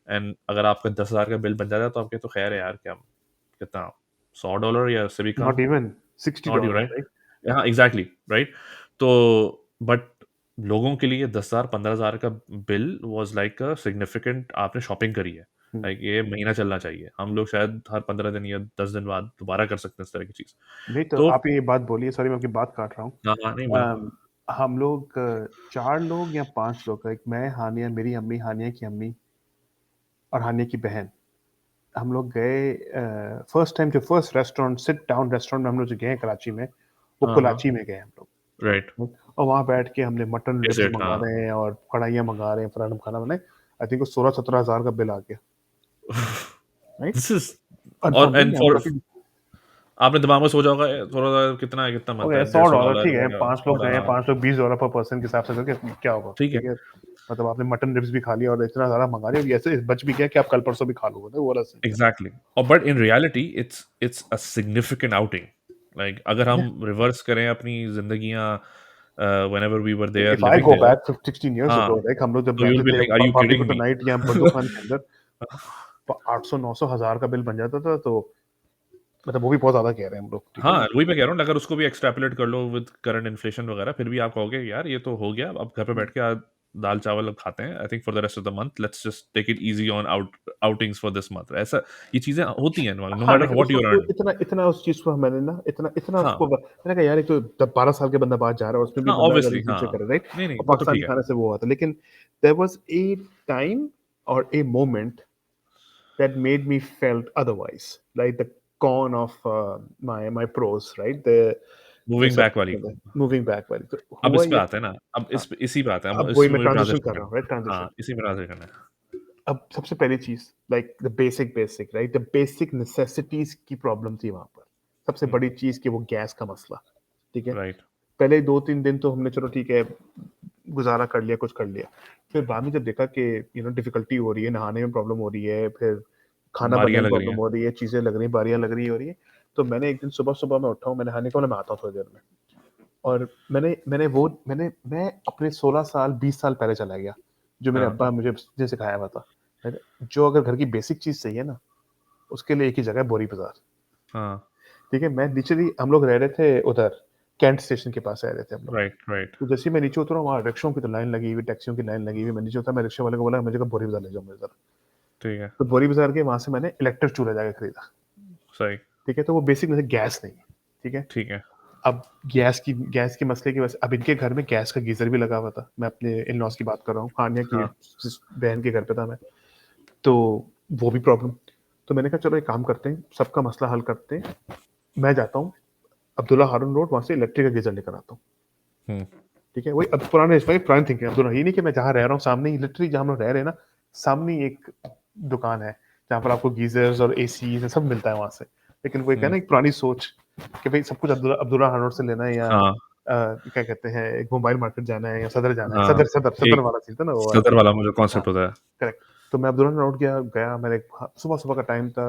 एंड अगर आपका 10,000 का बिल बन जाता है तो आपके तो खैर है यार, क्या कितना, $100 या उससे भी कम, not even sixty not you, dollar right? Right? हाँ एग्जैक्टली, राइट। तो बट लोगों के लिए 10,000 15,000 का bill was like a significant, आपने शॉपिंग करी है, लाइक ये महीना चलना चाहिए, हम लोग शायद हर 15 दिन या 10 दिन बाद दोबारा कर सकते हैं इस तरह की चीज। नहीं तो तो आप ये बात बोलिए, सॉरी मैं आपकी बात काट रहा हाँ हाँ, नहीं बोलो। हूँ। हम लोग 4 लोग या 5 लोग, एक मैं, हानिया, मेरी अम्मी, हानिया की अम्मी और हानिया की बहन, हम लोग गए फर्स्ट टाइम, जो first restaurant, sit down restaurant में हम लोग जो गए हैं कराची में, वो हाँ हाँ, कोलाची में गए हम राइट, लोग। और वहाँ बैठ के हमने मटन रिब्स डेजर्ट, मंगा हाँ। रहे हैं और कढ़ाइयाँ मंगा रहे हैं, फरान खाना बनाए। आई थिंक वो 16-17 हज़ार का बिल आ गया, राइट? दिस इज, और और नहीं, एंड I'm फॉर, talking, आपने दिमाग में सोचा होगा थोड़ा सा कितना है, कितना बनता ओके, है, 100 डॉलर, 150 डॉलर ठीक है, या 5 लोग गए हैं, $100, 5 लोग $20 पर पर्सन के हिसाब से करके क्या होगा, ठीक है, ठीक है? मतलब आपने मटन रिब्स भी खा लिया और इतना सारा मंगा लिया, और ऐसे बच भी गया कि आप कल परसों भी खा लोगे, तो वो वाला सीन था। एग्जैक्टली। और but in reality it's a significant outing, like अगर हम रिवर्स करें अपनी जिंदगियां, whenever we were there if I living go there, back 16 years हाँ, ago, लाइक हम लोग जब तो you'll रहते be थे like, are you भाभी को kidding तो me? नाइट या बद्दू खान के अंदर 800-900 हज़ार का बिल बन जाता था, तो मतलब वो भी बहुत ज्यादा कह रहे हैं हम लोग, ठीक है हाँ, ना? वही मैं कह रहा हूँ, अगर उसको भी एक्सट्रैपोलेट कर लो विद करंट इन्फ्लेशन वगैरह, फिर भी आप कहोगे यार ये तो हो गया, अब घर पे बैठ के आज दाल चावल अब खाते हैं, I think for the rest of the month let's just take it easy on outings for this month, ऐसा ये चीजें होती हैं, नो हाँ, मैटर लेकिन व्हाट उस यू वक्त तो अर्निंग। इतना इतना उस चीज को मैंने ना, इतना इतना हाँ उसको मैंने कहा यार, एक तो 12 साल के बंदा बाहर जा रहा है और उसमें भी हाँ, बंदा अगर ऑब्वियसली नीचे हाँ, करे, राइट? नहीं नहीं और वो तो ठीक पाकिस्तानी है। खाने से वो आता, लेकिन देयर वाज ए टाइम और a moment that made me felt otherwise, like the con of my pros, right? The moving back वाली, moving back वाली, तो अब हुआ इस पे ये। आते हैं ना, अब हाँ, इसी पे आते हैं, अब अब वही इसमें मैं मुझे ट्रांजिशन ट्रांजिशन कर रहा हूँ, करना राइट? है, ट्रांजिशन। हाँ इसी में ट्रांजिशन करना है। अब सबसे पहली चीज, like the basic right, the basic necessities की प्रॉब्लम थी वहां पर। सबसे बड़ी चीज कि वो गैस का मसला, ठीक है? राइट, पहले 2-3 दिन तो हमने चलो ठीक है गुजारा कर लिया, कुछ कर लिया। फिर बाद में जब देखा कि डिफिकल्टी हो रही है, नहाने में प्रॉब्लम हो रही है, फिर खाना बनने बारियां में लग रही प्रॉब्लम हैं। हो रही है, चीजें लग रही हैं, बारियां लग रही हो रही है। तो मैंने एक दिन सुबह सुबह मैं उठा हूँ, मैंने हानि को बोला मैं आता हूँ थोड़ी देर में। और मैं अपने 16 साल 20 साल पहले चला गया, जो मेरे हाँ अब्बा मुझे ने सिखाया हुआ था। जो अगर घर की बेसिक चीज चाहिए ना, उसके लिए एक ही जगह है, बोरी बाजार। हाँ, ठीक है, मैं लिटरली, हम लोग रह रहे थे उधर कैंट स्टेशन के पास रह रहे थे हम लोग। राइट राइट, तो जैसे ही मैं नीचे उतरा, वहाँ रिक्शों की तो लाइन लगी हुई, टैक्सियों की लाइन लगी हुई। मैं नीचे उतरा, मैं रिक्शे वाले को बोला मुझे कहा बोरी बाजार ले जाओ मेरे साथ। ठीक है, तो बोरी बाजार के वहां से मैंने इलेक्ट्रिक चूल्हा जाके खरीदा। सही, ठीक है, तो वो बेसिक में से गैस नहीं है, ठीक है? ठीक है, अब गैस के मसले की वजह से अब इनके घर में गैस का गीजर भी लगा हुआ था। मैं अपने इन लॉज की बात कर रहा हूँ, हानिया की हाँ बहन के घर पे था मैं। तो वो भी प्रॉब्लम। तो मैंने कहा चलो एक काम करते हैं, सबका मसला हल करते हैं। मैं जाता हूँ अब्दुल्ला हारून रोड, वहां से इलेक्ट्रिक का गीजर लेकर आता हूँ। हम्म। ठीक है, वही अब पुराने इसमें पुरानी थिंकिंग अब्दुल्ला, ये नहीं कि मैं जहाँ रह रहा हूँ सामने ही, लिटरली जहाँ हम लोग रह रहे हैं ना, सामने ही एक दुकान है जहाँ पर आपको गीजर्स और एसी सब मिलता है वहां से। लेकिन वो एक है हम्म। ना एक पुरानी सोच कि भाई सब कुछ अब्दुल्ला अब्दुल्ला हारून रोड से लेना है, या हाँ। क्या कहते हैं, एक मोबाइल मार्केट जाना है या सदर जाना है, हाँ। सदर सदर सदर एक वाला चीज था ना, वो वाला। सदर वाला मुझे हाँ, कॉन्सेप्ट होता है। करेक्ट। तो मैं अब्दुल्ला रोड गया मैंने, सुबह सुबह का टाइम था,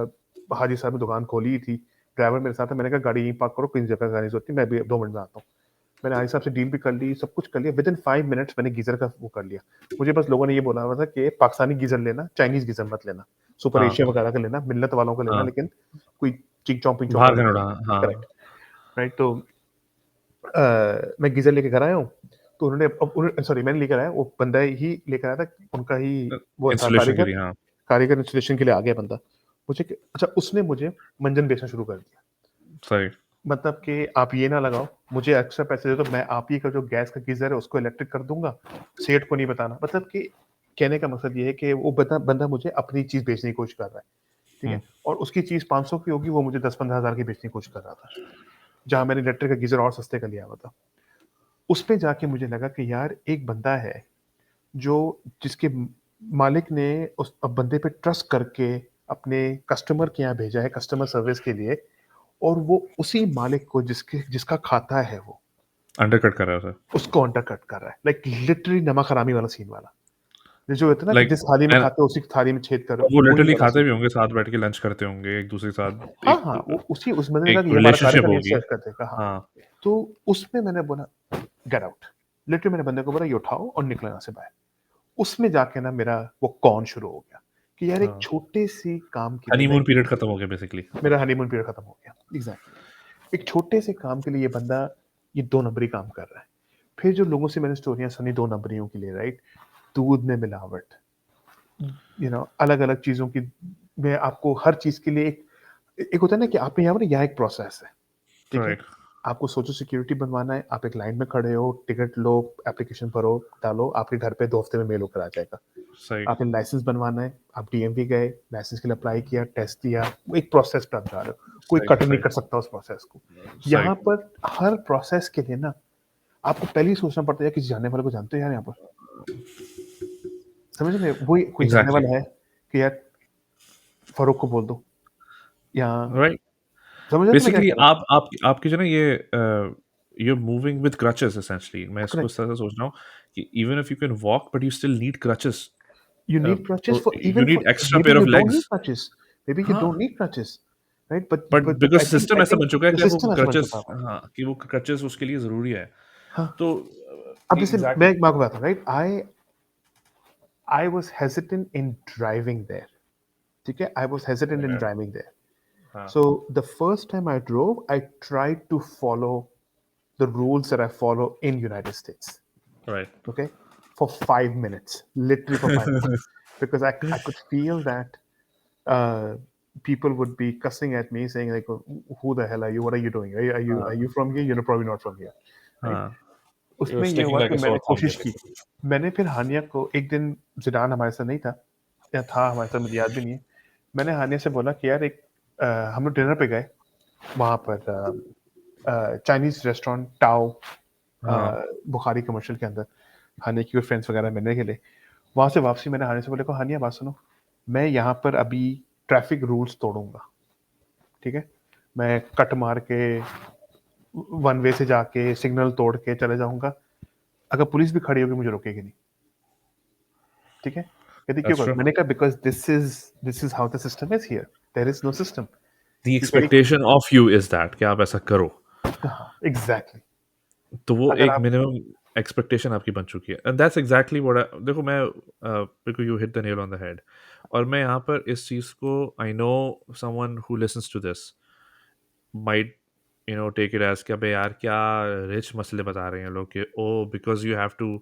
हाजी साहब ने दुकान खोली ही थी, ड्राइवर मेरे साथ है, मैंने कहा गाड़ी यहीं पार्क करो, किसी जगह जाने की जरूरत नहीं, मैं भी 2 मिनट में आता हूँ। मैंने हाजी साहब से डील भी कर ली, सब कुछ कर लिया, विद इन 5 मिनट्स मैंने गीजर का वो कर लिया। मुझे बस लोगों ने ये बोला हुआ था कि पाकिस्तानी गीजर लेना, चाइनीज गीजर मत लेना, सुपर हाँ। एशिया वगैरह का लेना, मिल्लत वालों का लेना, हाँ। लेकिन कोई चिंग चौंग पिंग चौंग बाहर वाला का नहीं उड़ा। लेना। हाँ। करेक्ट। राइट। तो मैं गीजर लेके घर आया हूँ। तो उन्होंने सॉरी, मैंने लेकर आया, वो बंदा ही लेकर आया था, उनका ही वो था इंस्टॉलेशन के कारीगर। लिए, हाँ। कारीगर इंस्टॉलेशन के लिए आ गया बंदा। अच्छा, उसने मुझे मंजन बेचना शुरू कर दिया। सही। मतलब कि आप ये ना लगाओ, मुझे एक्स्ट्रा पैसे दे दो, मैं आप ही का जो गैस का गीजर है उसको इलेक्ट्रिक कर दूंगा, सेठ को नहीं बताना। मतलब कि कहने का मकसद ये है कि वो बंदा मुझे अपनी चीज बेचने की कोशिश कर रहा है। ठीक हम्म। है। और उसकी चीज 500 की होगी, वो मुझे 10-15 हजार की बेचने की कोशिश कर रहा था, जहां मैंने इलेक्ट्रिक का गीजर और सस्ते का लिया हुआ था। उस पे जाके मुझे लगा कि यार एक बंदा है जो, जिसके मालिक ने उस बंदे पे ट्रस्ट करके अपने कस्टमर के यहाँ भेजा है कस्टमर सर्विस के लिए, और वो उसी मालिक को जिसका खाता है वो, अंडरकट कर रहा है उसे। उसको अंडर कट कर रहा है, लाइक लिटरली नमक हरामी वाला सीन वाला। जो होता है ना कि लाइक, जिस थाली में खाते हो उसी थाली में छेद करो, वो वही लिटरली वाला खाते सीन। भी होंगे, साथ बैठ के लंच करते होंगे एक दूसरे के साथ, हाँ हाँ, एक वो उसी उस बंदे ने कहा एक कि ये हमारा रिलेशनशिप कार्यक्रम, ये होगी। सर्व कर देगा। हाँ। हाँ। तो उसमें मैंने बोला गेट आउट। लिटरली मैंने बंदे को बोला ये उठाओ और निकलो यहाँ से बाहर। उसमें जाके ना मेरा वो कौन शुरू हो गया कि यार एक हाँ। छोटे सी काम के लिए ना, हनीमून पीरियड खत्म हो गया बेसिकली। मेरा हनीमून पीरियड खत्म हो गया। एग्जैक्टली। एक छोटे से काम के लिए ये बंदा ये 2 नंबरी काम कर रहा है। फिर जो लोगों से मैंने स्टोरियां सुनी 2 नंबरियों के लिए, राइट, दूध में मिलावट, अलग अलग चीजों की, मैं आपको हर चीज के लिए एक एक होता है ना कि आपने यहाँ एक प्रोसेस है। ठीक है। राइट। आपको सोशल सिक्योरिटी बनवाना है, आप एक लाइन में खड़े हो, टिकट लो, एप्लीकेशन भरो, डालो, आपके घर पे 2 हफ्ते में मेल होकर आ जाएगा। सही। आपने लाइसेंस बनवाना है, आप डीएमवी गए, लाइसेंस के लिए अप्लाई किया, टेस्ट दिया, वो एक प्रोसेस पे आप जा रहे हो, कोई सही। कट नहीं सही। कर सकता उस प्रोसेस को। सही। यहाँ पर हर प्रोसेस के लिए ना आपको पहले ही सोचना पड़ता है, किसी जानने वाले को जानते हो यार यहाँ पर, समझ रहे, वही कोई जानने एग्जैक्टली। वाला है कि यार फरूक को बोल दो, या राइट। समझ रहे हो मैं क्या बेसिकली कह रहा आप आपकी जो ना ये you moving with crutches essentially, मैं हूँ। इसको करेक्ट। इस तरह से सोच रहा हूँ कि even if you can walk but you still need crutches. You need crutches तो for, you even for, need extra maybe pair you of don't legs. need crutches. Maybe you हाँ। don't need crutches, right? But but but but because I system ऐसा think बन चुका है the कि वो system ऐसा बन क्रचेस, चुका है। हाँ, कि वो क्रचेस उसके लिए जरूरी है। हाँ। तो अब जैसे मैं एग्जैक्टली। एक बात बताता हूँ, right? I was hesitant in driving there. ठीक है? I was hesitant in driving there. हाँ। So the first time I drove, I tried to follow the rules that I follow in United States. Right. Okay, for 5 minutes, literally for 5 minutes, because I could feel that uh, people would be cussing at me, saying like, "Oh, who the hell are you? What are you doing? Are हाँ। you from here? You're probably not from here, right?" हाँ। उसमें ये स्टिकिंग हुआ लाइक कि अ सोर मैंने थंब कोशिश की। बेसिकली। मैंने फिर हानिया को एक दिन, जिडान हमारे साथ नहीं था, या था हमारे साथ, मुझे याद भी नहीं है। मैंने हानिया से बोला कि यार एक हम लोग डिनर पे गए वहां पर, चाइनीज रेस्टोरेंट टाओ, हाँ। बुखारी कमर्शियल के अंदर, हानिया की फ्रेंड्स वगैरह मिलने के लिए। वहां से वापसी मैंने हानिया से बोला, को हानिया बात सुनो, मैं यहाँ पर अभी ट्रैफिक रूल्स तोड़ूंगा। ठीक है। मैं कट मार के वन वे से जाके सिग्नल तोड़ के चले जाऊंगा, अगर पुलिस भी खड़ी होगी मुझे रोकेगी नहीं। ठीक है। कहती क्यों दैट्स कर, ट्रू। मैंने कहा because this is how the system is here, there is no system. The ये कह रही expectation of you is that कि आप ऐसा करो। हाँ एग्जैक्टली। तो वो अगर एक आप मिनिमम एक्सपेक्टेशन आपकी बन चुकी है, एंड दैट्स एग्जैक्टली व्हाट देखो मैं बिल्कुल you hit the nail on the head. और मैं यहाँ पर इस चीज़ को, I know someone who listens to this might take it as कि अबे यार क्या रिच मसले बता रहे हैं लोग कि oh because you have to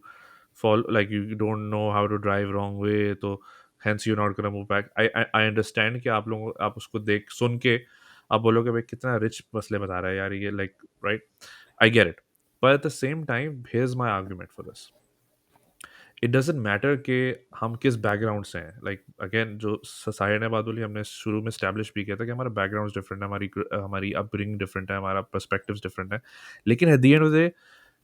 follow, like you don't know how to drive wrong way, तो hence you not gonna move back. I I understand कि आप लोगों, आप उसको देख सुन के आप बोलोगे भाई कितना रिच मसले बता रहा है यार ये, like, right, I get it. But at the same time, here's my argument for this. It doesn't matter कि हम किस बैकग्राउंड से हैं। लाइक अगेन जो साहिर ने बात बोली, हमने शुरू में स्टैब्लिश भी किया था कि हमारा बैकग्राउंड डिफरेंट है, हमारी अपब्रिंगिंग डिफरेंट है, हमारा पर्सपेक्टिव्स डिफरेंट है। लेकिन at the end of the day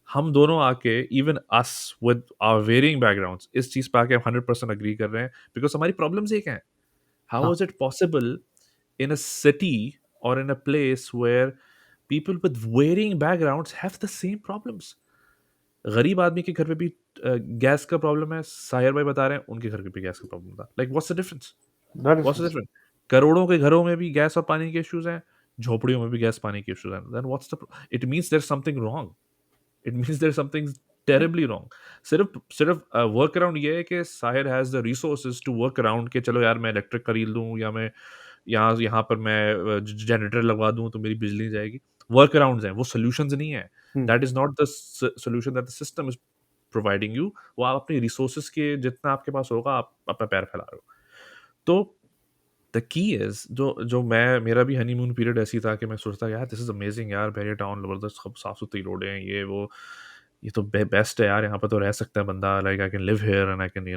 हम दोनों आके, even us with our varying backgrounds, इस चीज़ पे आके 100% अग्री कर रहे हैं बिकॉज हमारी प्रॉब्लम्स एक हैं। हाउ हाँ, is it possible in a city or in a place where people with varying backgrounds have the same problems? गरीब आदमी के घर पे भी गैस का प्रॉब्लम है, साहिर भाई बता रहे हैं उनके घर पे भी गैस का प्रॉब्लम था। Like what's the difference? that what's the is difference? करोड़ों के घरों में भी गैस और पानी के इश्यूज हैं, झोपड़ियों में भी गैस पानी के इश्यूज हैं। Then what's the, it means there something wrong. It means there something terribly wrong. सिर्फ सिर्फ वर्क अराउंड ये है कि Sahir has the resources to work around के चलो यार मैं इलेक्ट्रिक खरीद लूँ, या मैं यहाँ यहाँ पर मैं जनरेटर लगवा दूँ तो मेरी बिजली जाएगी। वर्क अराउंड्स हैं, वो सॉल्यूशंस नहीं है। Hmm. That is not the solution that the system is providing you. वो आप अपनी रिसोर्सेज के जितना आपके पास होगा आप अपना पैर फैला रहे हो। तो द की इज, जो जो मैं, मेरा भी हनीमून पीरियड ऐसी था कि मैं सोचता यार दिस इज अमेजिंग यार, बैरियर टाउन जबरदस्त, सब साफ सुथरी रोडें हैं, ये वो, ये तो बेस्ट है यार, यहाँ पर तो रह सकता है बंदा। Like I can live here and I can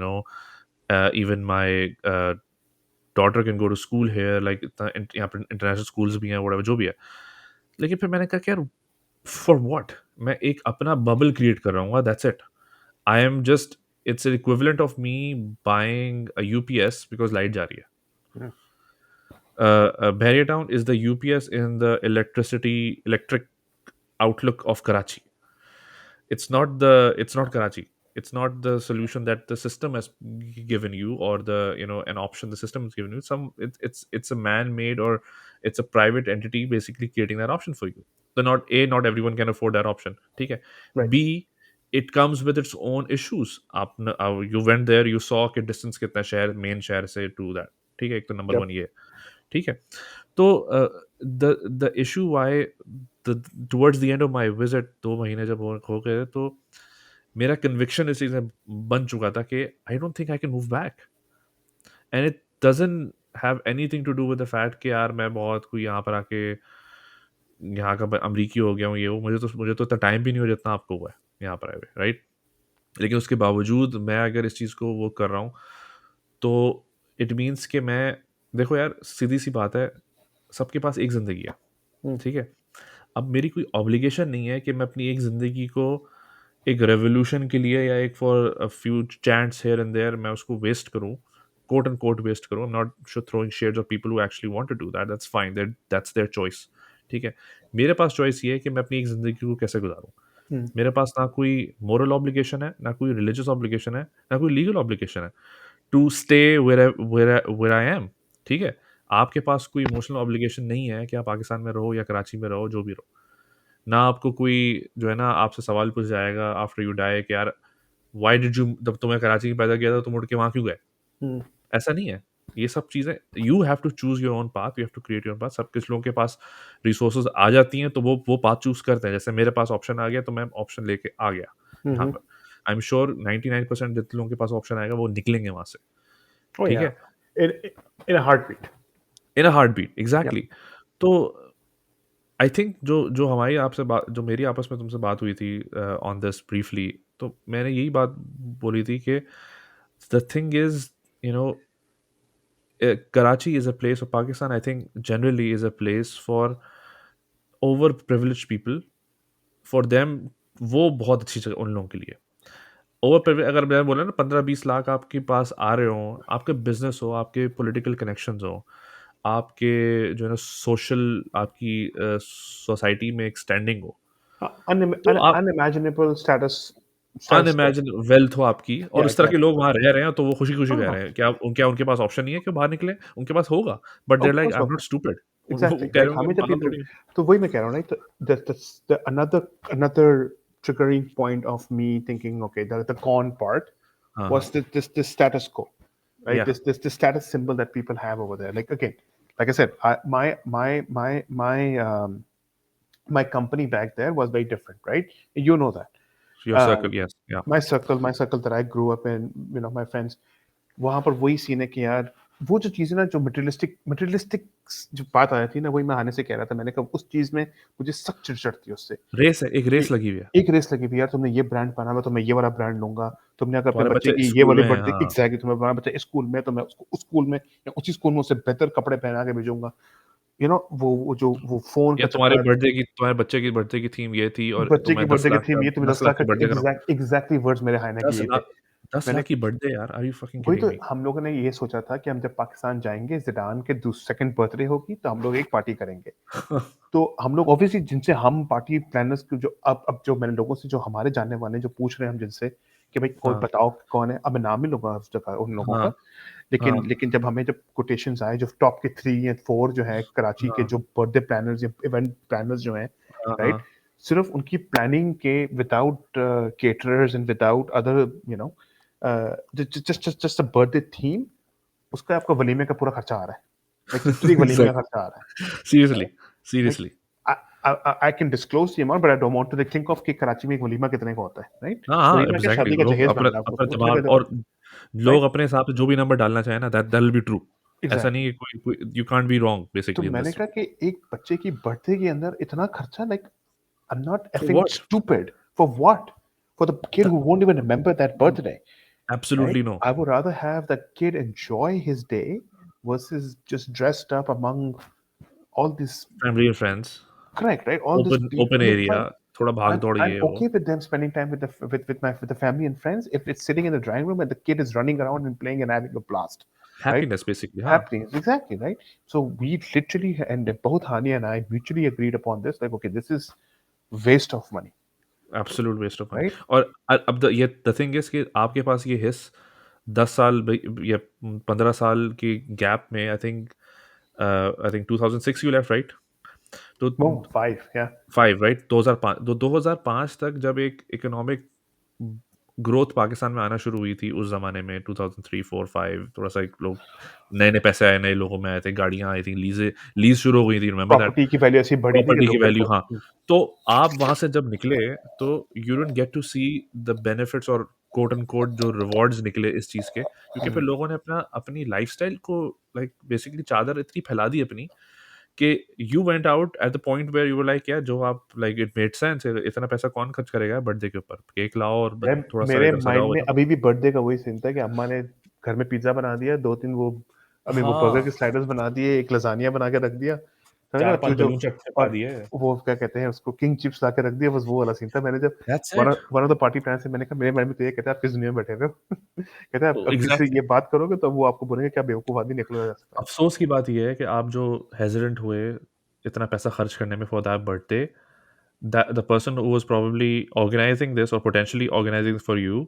even my daughter can go to school here. Like इतना यहाँ पर इंटरनेशनल स्कूल्स भी हैं, whatever, जो भी है। लेकिन फिर मैंने कहा कि यार फॉर व्हाट? मैं एक अपना बबल क्रिएट कर रहा हूँ, that's it. I am just, its equivalent of me buying a UPS because light जा रही है। Yeah. Town is the UPS in the electric outlook of Karachi. It's not Karachi. It's not the solution that the system has given you, or the, an option the system has given you. It's a man made, or it's a private entity basically creating that option for you. So not everyone can afford that option. ठीक है. Right. B, it comes with its own issues. You went there, you saw कि distance कितना है शहर, मेन शहर से to that. ठीक है, एक तो नंबर Yep. वन ये है। ठीक है। तो the issue why towards the end of my visit, 2 महीने जब हो गए, तो मेरा कन्विक्शन इस चीज़ में बन चुका था कि I don't think I can move back. And it doesn't have anything to do with the fact कि यार मैं बहुत कोई यहाँ पर आके यहाँ का अमरीकी हो गया हूँ, ये वो, मुझे तो इतना टाइम भी नहीं हो जितना आपको हुआ है यहाँ पर आए हुए, राइट? लेकिन उसके बावजूद मैं अगर इस चीज़ को वो कर रहा हूँ, तो इट मीन्स कि मैं, देखो यार सीधी सी बात है, सबके पास एक ज़िंदगी है, Hmm. ठीक है? अब मेरी कोई ऑब्लिगेशन नहीं है कि मैं अपनी एक ज़िंदगी को एक रेवोल्यूशन के लिए, या एक for a few chants here and there मैं उसको वेस्ट करूँ, कोट एंड कोट वेस्ट करूँ। I am not throwing shades of people who actually want to do that, that's fine, that's their choice, ठीक है? मेरे पास चॉइस ये है कि मैं अपनी एक ज़िंदगी को कैसे गुजारूँ। Hmm. मेरे पास ना कोई मोरल ऑब्लिगेशन है, ना कोई रिलीजियस ऑब्लिगेशन है, ना कोई लीगल ऑब्लिगेशन है to stay where I am, ठीक है? आपके पास कोई इमोशनल ऑब्लिगेशन नहीं है कि आप पाकिस्तान में रहो या कराची में रहो, जो भी रहो। ना आपको कोई जो है ना आपसे सवाल पूछ जाएगा आफ्टर यू डाई कि यार व्हाई डिड यू, जब तुम्हें कराची में पैदा किया था तुम उड़ के वहाँ क्यों गए? Hmm. ऐसा नहीं है। ये सब चीज़ें, you have to choose your own path, you have to create your own path. सब कुछ लोगों के पास रिसोर्सेज़ आ जाती हैं तो वो पाथ चूज़ करते हैं। जैसे मेरे पास ऑप्शन आ गया तो मैं ऑप्शन लेके आ गया यहाँ Hmm. पर। आई एम श्योर 99% जितने लोगों के पास ऑप्शन आएगा वो निकलेंगे वहाँ से, Oh ठीक yeah. है? In in a heartbeat. In a heartbeat, Yep. Exactly. तो आई थिंक जो जो हमारी आपसे बात, जो मेरी आपस में तुमसे बात हुई थी ऑन दिस ब्रीफली, तो मैंने यही बात बोली थी कि the thing is, you know, Karachi is a place, or Pakistan, I think, generally is a place for overprivileged people. For them, वो बहुत अच्छी जगह उन लोगों के लिए। ओवर प्रिविलेज, अगर मैं बोला ना 15-20 लाख आपके पास आ रहे हो, आपके बिजनेस हो, आपके पॉलिटिकल कनेक्शंस हो, आपके जो है ना सोशल, आपकी सोसाइटी में एक स्टैंडिंग हो, तो आप Unimaginable status quo. अनइमेजिन वेल्थ हो आपकी, और Yeah, इस तरह के exactly. लोग वहाँ रह रहे हैं, तो वो खुशी-खुशी रह Oh, रहे हैं। क्या उनके पास ऑप्शन नहीं है कि वो बाहर निकले? उनके पास होगा, but they of are like course, I am of not course. Stupid. वो Exactly. कह Like रहे होंगे हम इधर मानना people. थोड़ी है। तो वही मैं कह रहा हूँ, right? The another triggering point of me thinking, okay, the con part हाँ, was हाँ। this status quo, right? या This status symbol that people have over there. Like again, like I said, my company back there was very different, right? You know that. Your Um, circle, yes, या। my circle that I grew up in, my friends, वहाँ पर वही सीन है कि यार वो जो चीज़ है ना, जो मटेरियलिस्टिक जो बात आ जाती है ना, वही मैं आने से कह रहा था। मैंने कहा उस चीज़ में मुझे सख्त चिढ़ चढ़ती है उससे। रेस है, एक ए रेस लगी हुई है। एक रेस लगी थी यार, तुमने ये ब्रांड पहना है तो मैं ये वाला ब्रांड लूँगा। तुमने अगर अपने तुम्हारे बच्चे बच्चे की ये स्कूल वाली में, बर्थडे, हाँ। एग्ज़ैक्टली, तुम्हारा बच्चा इस स्कूल में, तो मैं उसको उस स्कूल में या उसी स्कूल में उससे बेहतर कपड़े पहना के भेजूँगा। वो फ़ोन का या तुम्हारे चक्कर, बर्थडे की, तुम्हारे बच्चे की बर्थडे की थीम ये थी और बच्चे की तुम्हें 10 बर्थडे की लाख थीम का, ये, तुम्हें 10 10 लाख लाख की का, बर्थडे कराऊँ। एग्ज़ैक्टली वर्ड्स मेरे हाइना के 10 ये थे। लाख 10 मैंने लाख की बर्थडे यार, आर यू फकिंग वही किडिंग तो मी? हम लोगों ने ये सोचा था कि हम जब पाकिस्तान जाएँगे, ज़िडान के सेकंड बर्थडे होगी तो हम लोग एक पार्टी करेंगे। तो हम लोग ऑब्वियसली जिनसे हम पार्टी प्लानर्स को, जो अब जो मैंने लोगों से, जो हमारे जानने वाले, जो पूछ रहे हैं हम जिनसे कि भाई कोई हाँ, बताओ कौन है, अब मैं नाम नहीं लूँगा उस जगह उन लोगों हाँ, का। लेकिन हाँ, लेकिन जब कोटेशंस आए, जो टॉप के 3 या 4 जो है कराची के, हाँ, जो बर्थडे प्लानर्स या इवेंट प्लानर्स जो हैं, हाँ, राइट? हाँ। सिर्फ उनकी प्लानिंग के, without caterers and without other, you know, just a birthday theme, उसका आपका वलीमे का पूरा खर्चा आ रहा है। लाइक लिटरली वलीमे का एग्ज़ैक्टली, खर्चा आ रहा है, seriously, right? Like seriously. I can disclose the amount, but I don't want to think of कि कराची में एक वलीमा कितने का होता है, राइट? हाँ, हाँ, वलीमा क्या, एग्ज़ैक्टली, शादी का लोग जहेज अपना बन रहा है, अपना उतने का दिमाग, तो, और लोग राइट? अपने हिसाब से जो भी नंबर डालना चाहें ना, दैट विल बी ट्रू। ऐसा नहीं एग्जैक्टली। है कि कोई कोई यू कांट बी रॉन्ग तो बेसिकली इन मैंने दिस। कहा कि एक बच्चे की बर्थडे के अंदर इतना खर्चा, like I am not for effing what? Stupid, for what? For the kid the who won't even remember that birthday, right? Absolutely no. I would rather have that kid enjoy his day versus just dressed up among all these. Family and friends, Correct, right? All this. Open open I mean, area, fine. थोड़ा भाग-दौड़ I'm ये वो। okay with them spending time with the family and friends if it's sitting in the drawing room and the kid is running around and playing and having a blast, right? Happiness basically, हाँ। Happening, exactly, right? So we literally, and both Hani and I mutually agreed upon this. Like, okay, this is waste of money, absolute waste of money. right? और अब द थिंग इज़ कि आपके पास ये हिस्स 10 साल या 15 साल की गैप में, I think 2006 you left, right? तो No, 5, yeah. 5, राइट? 2005, 2005 तक जब एक इकोनॉमिक ग्रोथ पाकिस्तान में आना शुरू हुई थी उस ज़माने में, 2003, 4, 5, थोड़ा-सा एक लोग नए-नए पैसे आए, नए लोगों में आए थे, गाड़ियाँ आई थी, लीज़ शुरू हो गई थी, रिमेंबर दैट? प्रॉपर्टी की वैल्यू ऐसी बढ़ी थी कि प्रॉपर्टी की लोग वैल्यू, बिल्कुल। हाँ। तो आप वहाँ से जब निकले, तो you didn't get to see the benefits और कोट अनकोट जो रिवॉर्ड्स निकले इस चीज़ के, क्योंकि फिर लोगों ने अपनी लाइफ़स्टाइल को लाइक बेसिकली चादर इतनी फैला दी अपनी, कि you went out at the point where you were like, यार जो आप लाइक इट मेड सेंस, इतना पैसा कौन खर्च करेगा बर्थडे के ऊपर? केक लाओ और यार थोड़ा-सा मेरे इधर माइंड सजाओ में इधर। अभी भी बर्थडे का वही सीन था कि अम्मा ने घर में पिज्जा बना दिया, 2-3 वो बर्गर हाँ, के स्लाइडर्स बना दिए, एक लज़ानिया बना के रख दिया। समझ रहे हो? 4-5 जो जो बलून चिपका और दिए। वो क्या कहते हैं उसको, किंग चिप्स ला के रख दिया, बस वो वाला सीन था। मैंने जब that's one it. One of the party plan से मैंने कहा, मेरे माइंड में तो ये कहता है आप किस दुनिया में बैठे हुए हो? कहता है अब किसी से एग्ज़ैक्टली। ये बात करोगे तो वो आपको बोलेंगे क्या बेवकूफ आदमी, निकलो जा सकता है। अफ़सोस की बात ये है कि आप जो हेसिडेंट हुए इतना पैसा खर्च करने में for that birthday, the person who was probably organizing this और पोटेंशियली ऑर्गनाइजिंग फॉर यू,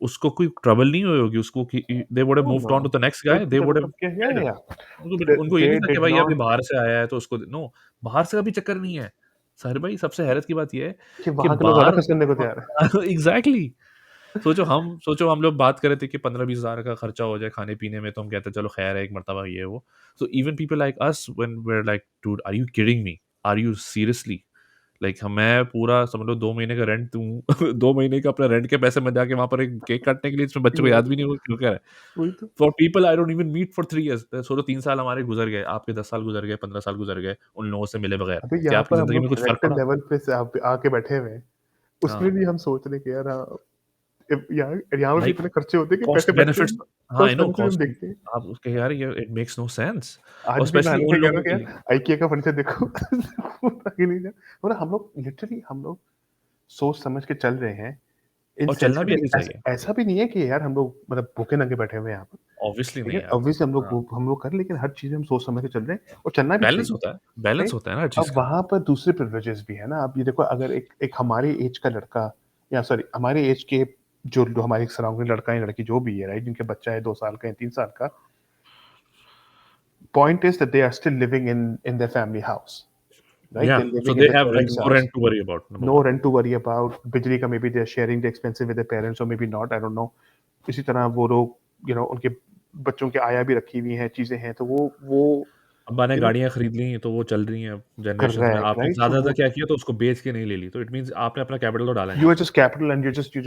उसको कोई ट्रबल नहीं हुई होगी, उसको कि they would have oh moved no! On to the next guy, बिल्कुल दे वुड हैव डेवलप किया, डेड। या। उनको दे उनको ये दे नहीं था कि डिड भाई अभी नॉट, बाहर से आया है तो उसको नो, बाहर से का भी चक्कर नहीं है। साहिर भाई, सबसे हैरत की बात ये है कि कि वहाँ के लोग ज़्यादा बाहर खर्च करने को तैयार है। एग्ज़ैक्टली। सोचो हम लोग बात कर रहे थे कि 15-20 हज़ार का खर्चा हो जाए खाने-पीने में, तो हम कहते हैं चलो खैर है, एक मर्तबा ये वो। So even people like us when we are like, dude are you kidding me? Are you seriously? Like मैं पूरा समझ लो 2 महीने का रेंट दूँ 2 महीने का अपना रेंट के पैसे में जाके वहाँ पर एक केक काटने के लिए, इसमें बच्चों को याद भी नहीं होगा क्यों क्या है। वही तो। For people I don't even meet for 3 years, सोचो 3 साल हमारे गुज़र गए, आपके 10 साल गुज़र गए, 15 साल गुज़र गए, उन लोगों से मिले बगैर। अभी क्या यहाँ आपकी पर हम ज़िंदगी लोग में कुछ फ़र्क कलेक्टिव पड़ा? लेवल पे से आके बैठे हुए हैं, हाँ, उसमें भी हम सोच रहे हैं कि यार हाँ, यहाँ यहाँ पे भी लाइक इतने खर्चे होते हैं कि कॉस्ट पैसे बचते बेनिफिट्स, हैं। हाँ, आई कॉस्ट नो बेनिफिट हम कॉस्ट, देखते हैं। आप उसके यार ये इट मेक्स नो सेंस, और आज भी मैं स्पेशली हानि उन से कह रहा हूँ लोगों कि के लिए। यार आइकिया का फर्नीचर देखो आगे नहीं जा। और हम लोग सोच समझ के चल रहे हैं इन और सेंस चलना में भी कि ऐसे ही चाहिए। ऐसा भी नहीं है कि यार हम लोग मतलब भूखे नंगे बैठे हुए हैं यहाँ पर। ऑब्वियसली ठीक नहीं है, यार। ऑब्वियसली हाँ, हम लोग कर, लेकिन हर चीज़ में हम सोच समझ के चल रहे हैं और चलना भी चाहिए, बैलेंस राइट? होता है ना हर चीज़ अब का। वहाँ पर दूसरे प्रिविलेजेस भी है ना। आप ये देखो, अगर एक एक हमारे एज का लड़का, या सॉरी हमारे एज के जो हमारे सराउंडिंग लड़का या लड़की जो भी है, राइट, जिनके बच्चा है 2 साल का या 3 साल का, point is that they are still living in their family house, right? या they so living in they the have like parents no house, rent to worry about, number no 1। Rent to worry about. बिजली का maybe they are sharing the expensive with the parents और maybe not, I don't know. इसी तरह वो लोग, उनके बच्चों की आया भी रखी हुई हैं, चीजें हैं, तो वो अंबा ने यू नो गाड़ियाँ खरीद ली तो वो चल रही हैं जनरेशंस में। करेक्ट आपने राइट सो ज़्यादा वो क्या किया तो उसको बेच के नहीं ले ली। तो इट मीन्स आपने अपना कैपिटल तो डाला नहीं you are उसमें। just capital and you're equity,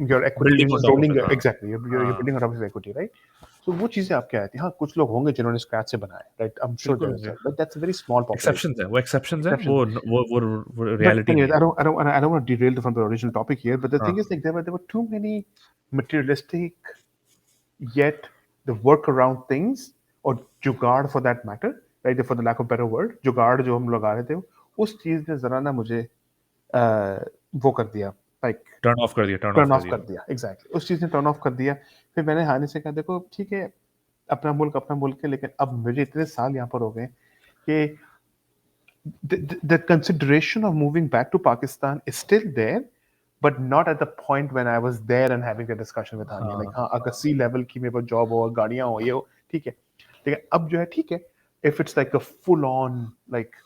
you're building on just top of rolling it. हाँ, exactly you're हाँ, building on top of equity right. So वो चीजें आपके आती हैं हाँ कुछ लोग होंगे जिन्होंने स्क्रैच से बनाए right I'm sure बिल्कुल there is होंगे। that but that's a very small population exceptions हैं, वो एक्सेप्शंस हैं, exception. वो But रियलिटी नहीं anyways, है। I don't want to derail from the original topic here. But the thing is, हाँ, like, there were too many materialistic, yet the workaround things, or जुगाड़ for that matter, right? For the lack of better word, जुगाड़ जो हम लगा रहे थे, उस चीज ने जरा ना मुझे वो कर दिया, like टर्न ऑफ कर दिया, टर्न ऑफ टर्न कर ऑफ दिया। कर दिया, exactly. उस चीज ने टर्न ऑफ कर दिया. फिर मैंने हानि से कहा, देखो ठीक है, अपना मुल्क है, लेकिन अब मुझे इतने साल यहाँ पर हो गए कि the consideration of moving back to Pakistan is still there, but not at the point when I was there and having a discussion with Hania. Like, हाँ, हाँ, अगर सी लेवल की मेरे पास जॉब हो, गाड़ियां हो, ये हो, ठीक है. लेकिन अब जो है, ठीक है. If it's like a full on, like,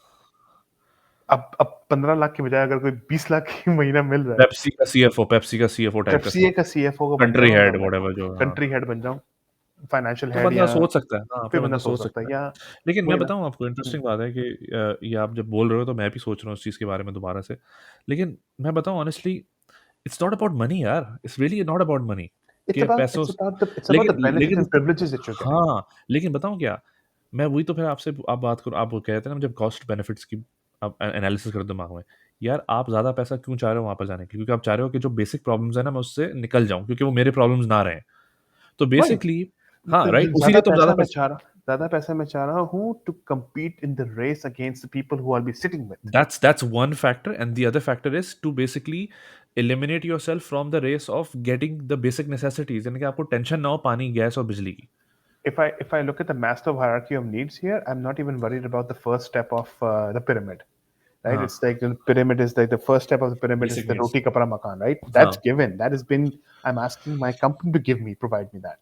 अब 15 लाख की बजाय अगर कोई 20 लाख की महीना मिल रहा है, पेप्सी का सीएफओ टाइप का एफसीए सीन, का सीएफओ का बन कंट्री जाऊं, हाँ, हेड मैं व्हाटएवर जो, हाँ। कंट्री हेड बन जाऊं, फाइनेंशियल तो हेड, बंदा या सोच सकता है, हाँ, फिर फिर बंदा बंदा सोच सोच सकता है, सकता है। या लेकिन मैं वही ना. बताऊँ आपको, इंटरेस्टिंग बात है कि ये आप जब बोल रहे हो तो मैं भी सोच रहा हूँ इस चीज़ के बारे में दोबारा से। लेकिन मैं बताऊँ honestly, it's not about money यार, it's really not about money It's के about पैसों it's about the लेकिन benefits लेकिन and privileges that you're getting. हाँ, लेकिन बताऊँ क्या? मैं वही तो फिर आपसे आप बात करूँ, आप वो कहते हैं ना जब कॉस्ट बेनिफिट्स की आप एनालिसिस करो दिमाग में, यार आप ज़्यादा पैसा क्यों चाह रहे हो वहाँ पर जाने के लिए? क्योंकि आप चाह रहे हो कि जो बेसिक प्रॉब्लम्स है ना मैं उससे निकल जाऊँ क्योंकि वो मेरे प्रॉब्लम्स ना रहें। तो Right. बेसिकली हाँ, राइट, ज्यादा उसीलिए तुम ज़्यादा पैसा मैं पैसा। चाह रहा ज्यादा पैसा मैं चाह रहा हूँ to compete in the race against the people who I'll be sitting with. That's one factor, and the other factor is to basically eliminate yourself from the race of getting the basic necessities, यानी कि आपको टेंशन ना हो पानी, गैस और बिजली की। If I look at the Maslow hierarchy of needs here, I'm not even worried about the first step of the pyramid. Right? हाँ, It's like the pyramid is like the first step of the pyramid is basic the needs. roti kapra makan, right? That's हाँ, given. That has been I'm asking my company to provide me that.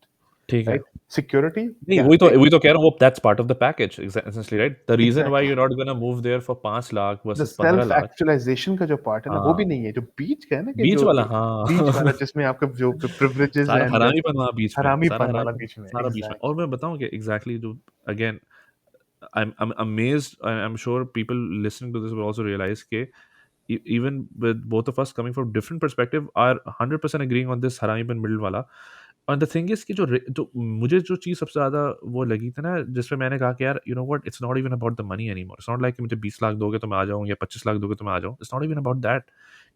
ठीक है। Right? Security, नहीं, yeah, वही तो कह रहा हूँ, वो that's part of the package essentially, right? The reason why exactly. You are not gonna move there for 5 lakh The versus 15 self lakh. actualization का जो पार्ट है ना वो भी हाँ, नहीं है जो बीच का है ना कि बीच जो वाला, हाँ। बीच वाला जिसमें आपके जो privileges सारा and हरामीपन वहाँ बीच में है, सारा हरामीपन वाला हरामीपन, बीच में सारा बीच में। और एग्जैक्टली. मैं बताऊँ कि एग्ज़ैक्टली जो again I'm amazed, I'm sure people listening to this will also realize कि even with both of us coming from different perspective are 100% agreeing on this हरामी बन मिडिल वाला। और द थिंग इज कि जो मुझे जो चीज़ सबसे ज़्यादा वो लगी थी ना जिसमें मैंने कहा कि यार you know what, it's not even about the money anymore, it's not like कि मुझे 20 लाख दोगे तो मैं आ जाऊँ या 25 लाख दोगे तो मैं आ जाऊँ, it's not even about that.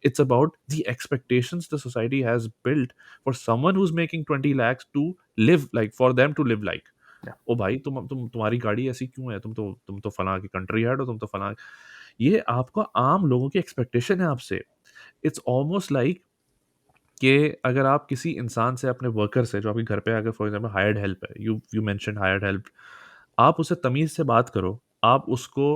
It's about the expectations the society has built for someone who is making 20 lakhs to live like, for them to live like. Yeah. ओ भाई तुम्हारी गाड़ी ऐसी क्यों है, तुम तो फलां की कंट्री हेड हो, तुम तो फलां, ये आपका आम लोगों की एक्सपेक्टेशन है आपसे। इट्स ऑलमोस्ट लाइक कि अगर आप किसी इंसान से, अपने वर्कर से जो आपके घर पे अगर फॉर एग्जांपल हायर्ड हेल्प है, you you mentioned hired help, आप उससे तमीज़ से बात करो। आप उसको,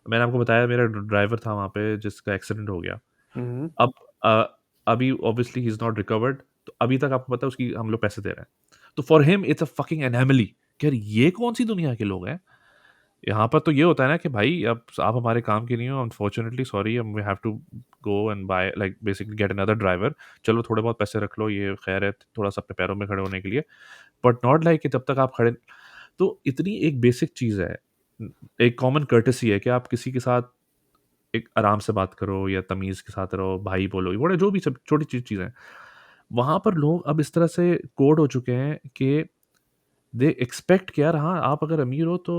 मैंने आपको बताया मेरा ड्राइवर था वहाँ पे जिसका एक्सीडेंट हो गया। Mm-hmm. अब अभी obviously he is not recovered, तो अभी तक आपको पता है उसकी हम लोग पैसे दे रहे हैं। तो for him it's a fucking anomaly कि यार ये कौन-सी दुनिया के लोग हैं? यहाँ पर तो ये होता है ना कि भाई अब आप हमारे काम के नहीं हो, unfortunately sorry, we have to go and buy like basically get another driver. चलो थोड़े बहुत पैसे रख लो, ये खैर है थोड़ा-सा अपने पैरों में खड़े होने के लिए, बट नॉट लाइक कि जब तक आप खड़े। तो इतनी एक बेसिक चीज़ है, एक कॉमन कर्टेसी है कि आप किसी के साथ एक आराम से बात करो या तमीज़ के साथ रहो, भाई बोलो, वो जो भी सब छोटी चीज़ें हैं। वहाँ पर लोग अब इस तरह से कोड हो चुके हैं कि दे एक्सपेक्ट कि यार हाँ, आप अगर अमीर हो तो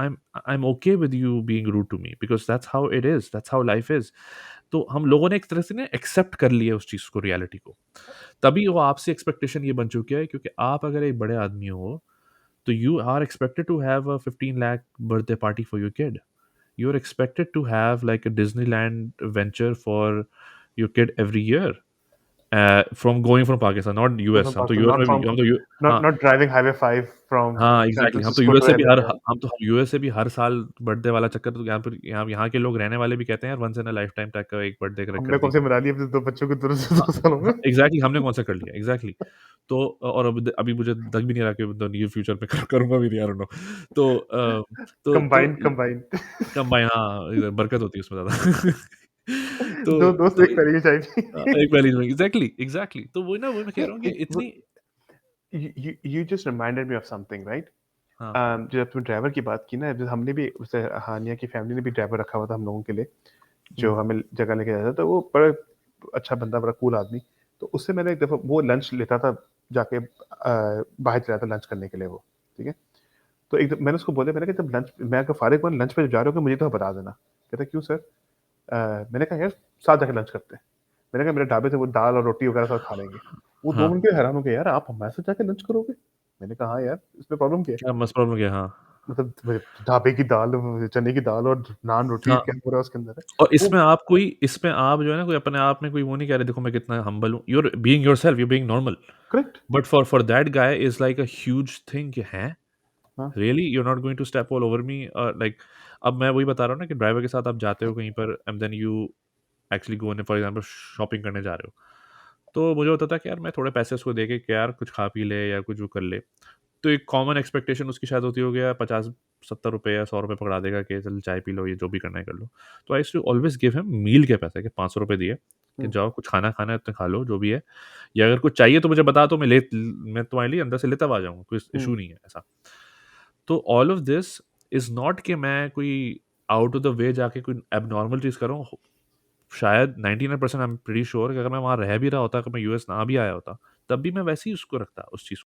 I am okay with you being rude to me because that's how it is, that's how life is. तो हम लोगों ने एक तरह से ना एक्सेप्ट कर लिया उस चीज़ को, रियलिटी को। तभी वो आपसे एक्सपेक्टेशन ये बन चुकी है क्योंकि आप अगर एक बड़े आदमी हो, तो you are expected to have a 15 lakh birthday party for your kid. You are expected to have like a Disneyland venture for your kid every year, from going from Pakistan, not US. हम तो यूएस Not में भी from हम तो यू not हाँ। not driving Highway 5 from हाँ, San exactly, Francisco to LA. Yeah. हम यूएस से भी हर साल बर्थडे वाला चक्कर, तो यहाँ पर यहाँ के लोग रहने वाले भी कहते हैं यार once in a life time type का एक बर्थडे कर हमने कौन से दीजिए। मना लिया अपने दो बच्चों को तुरंत हाँ, 2 सालों में. हाँ, एग्ज़ैक्टली, हमने कौन सा कर लिया, एग्ज़ैक्टली। तो और अभी मुझे लग भी नहीं रहा कि द नियर फ्यूचर में करूँगा भी नहीं, आई डोंट नो। तो Combined combined. कंबाइन, हाँ, इधर बरकत होती है उसमें ज़्यादा। दो तो दोस्त तो एक पैरी में चाहिए. एक वैली में एग्ज़ैक्टली, तो वही ना, वही मैं कह रहा हूँ कि इतनी You just reminded me of something, right? हाँ। जब तुमने ड्राइवर की बात की ना, जैसे हमने भी उसे हानिया की फैमिली ने भी ड्राइवर रखा हुआ था हम लोगों के लिए, जो हम्म। हमें जगह लेके जाता था। तो वो बड़ा अच्छा बंदा, बड़ा कूल आदमी। तो उससे मैंने एक दफा वो लंच लेता था जाके, बाहर चला था लंच करने के लिए वो। ठीक है। तो मैंने उसको बोला, मैंने कहा जब लंच, मैं अगर फारिग हुआ लंच पे जब जा रहे हो मुझे तो बता देना। कहता क्यों सर? मैंने कहा यार साथ जाके लंच करते हैं। मैंने कहा मेरे ढाबे से वो दाल और रोटी वगैरह सब खा लेंगे। वो दो हाँ, मिनट के हैरान हो गए, यार आप हमारे साथ जाके लंच करोगे? मैंने कहा हाँ यार, इसमें प्रॉब्लम क्या है? क्या मस्त प्रॉब्लम क्या? हाँ। मतलब ढाबे की दाल, चने की दाल और नान रोटी, हाँ, क्या हो रहा है उसके अंदर है? और वो इसमें आप जो है ना, कोई अपने आप में कोई वो नहीं कह रहे, देखो मैं कितना हम्बल हूँ, you're being yourself, you're being normal. Correct. But for that guy is like a huge thing कि हैं, हाँ। Really you are not going to step all over me, like. अब मैं वही बता रहा हूँ ना कि ड्राइवर के साथ आप जाते हो कहीं पर and then you actually go for example shopping करने जा रहे हो, तो मुझे होता था कि यार मैं थोड़े पैसे उसको दे के कि यार कुछ खा पी ले या कुछ वो कर ले। तो एक कॉमन एक्सपेक्टेशन उसकी शायद होती हो गया 50-70 रुपए या 100 रुपए पकड़ा देगा कि चल चाय पी लो, ये जो भी करना है कर लो। तो आई टू ऑलवेज गिव हिम मील के पैसे, कि 500 रुपए दिए कि हम्म। जाओ कुछ खाना खाना है तो खा लो जो भी है, या अगर कुछ चाहिए तो मुझे बता, तो मैं तुम्हारे लिए अंदर से लेता आ जाऊंगा, कोई हम्म। इशू नहीं है ऐसा। तो all of this is not कि मैं कोई आउट ऑफ द वे जाके कोई एबनॉर्मल चीज कर रहा हूँ। शायद 99% आई एम प्रीटी श्योर कि अगर मैं वहां रह भी रहा होता, अगर मैं यूएस ना भी आया होता, तब भी मैं वैसे ही उसको रखता उस चीज।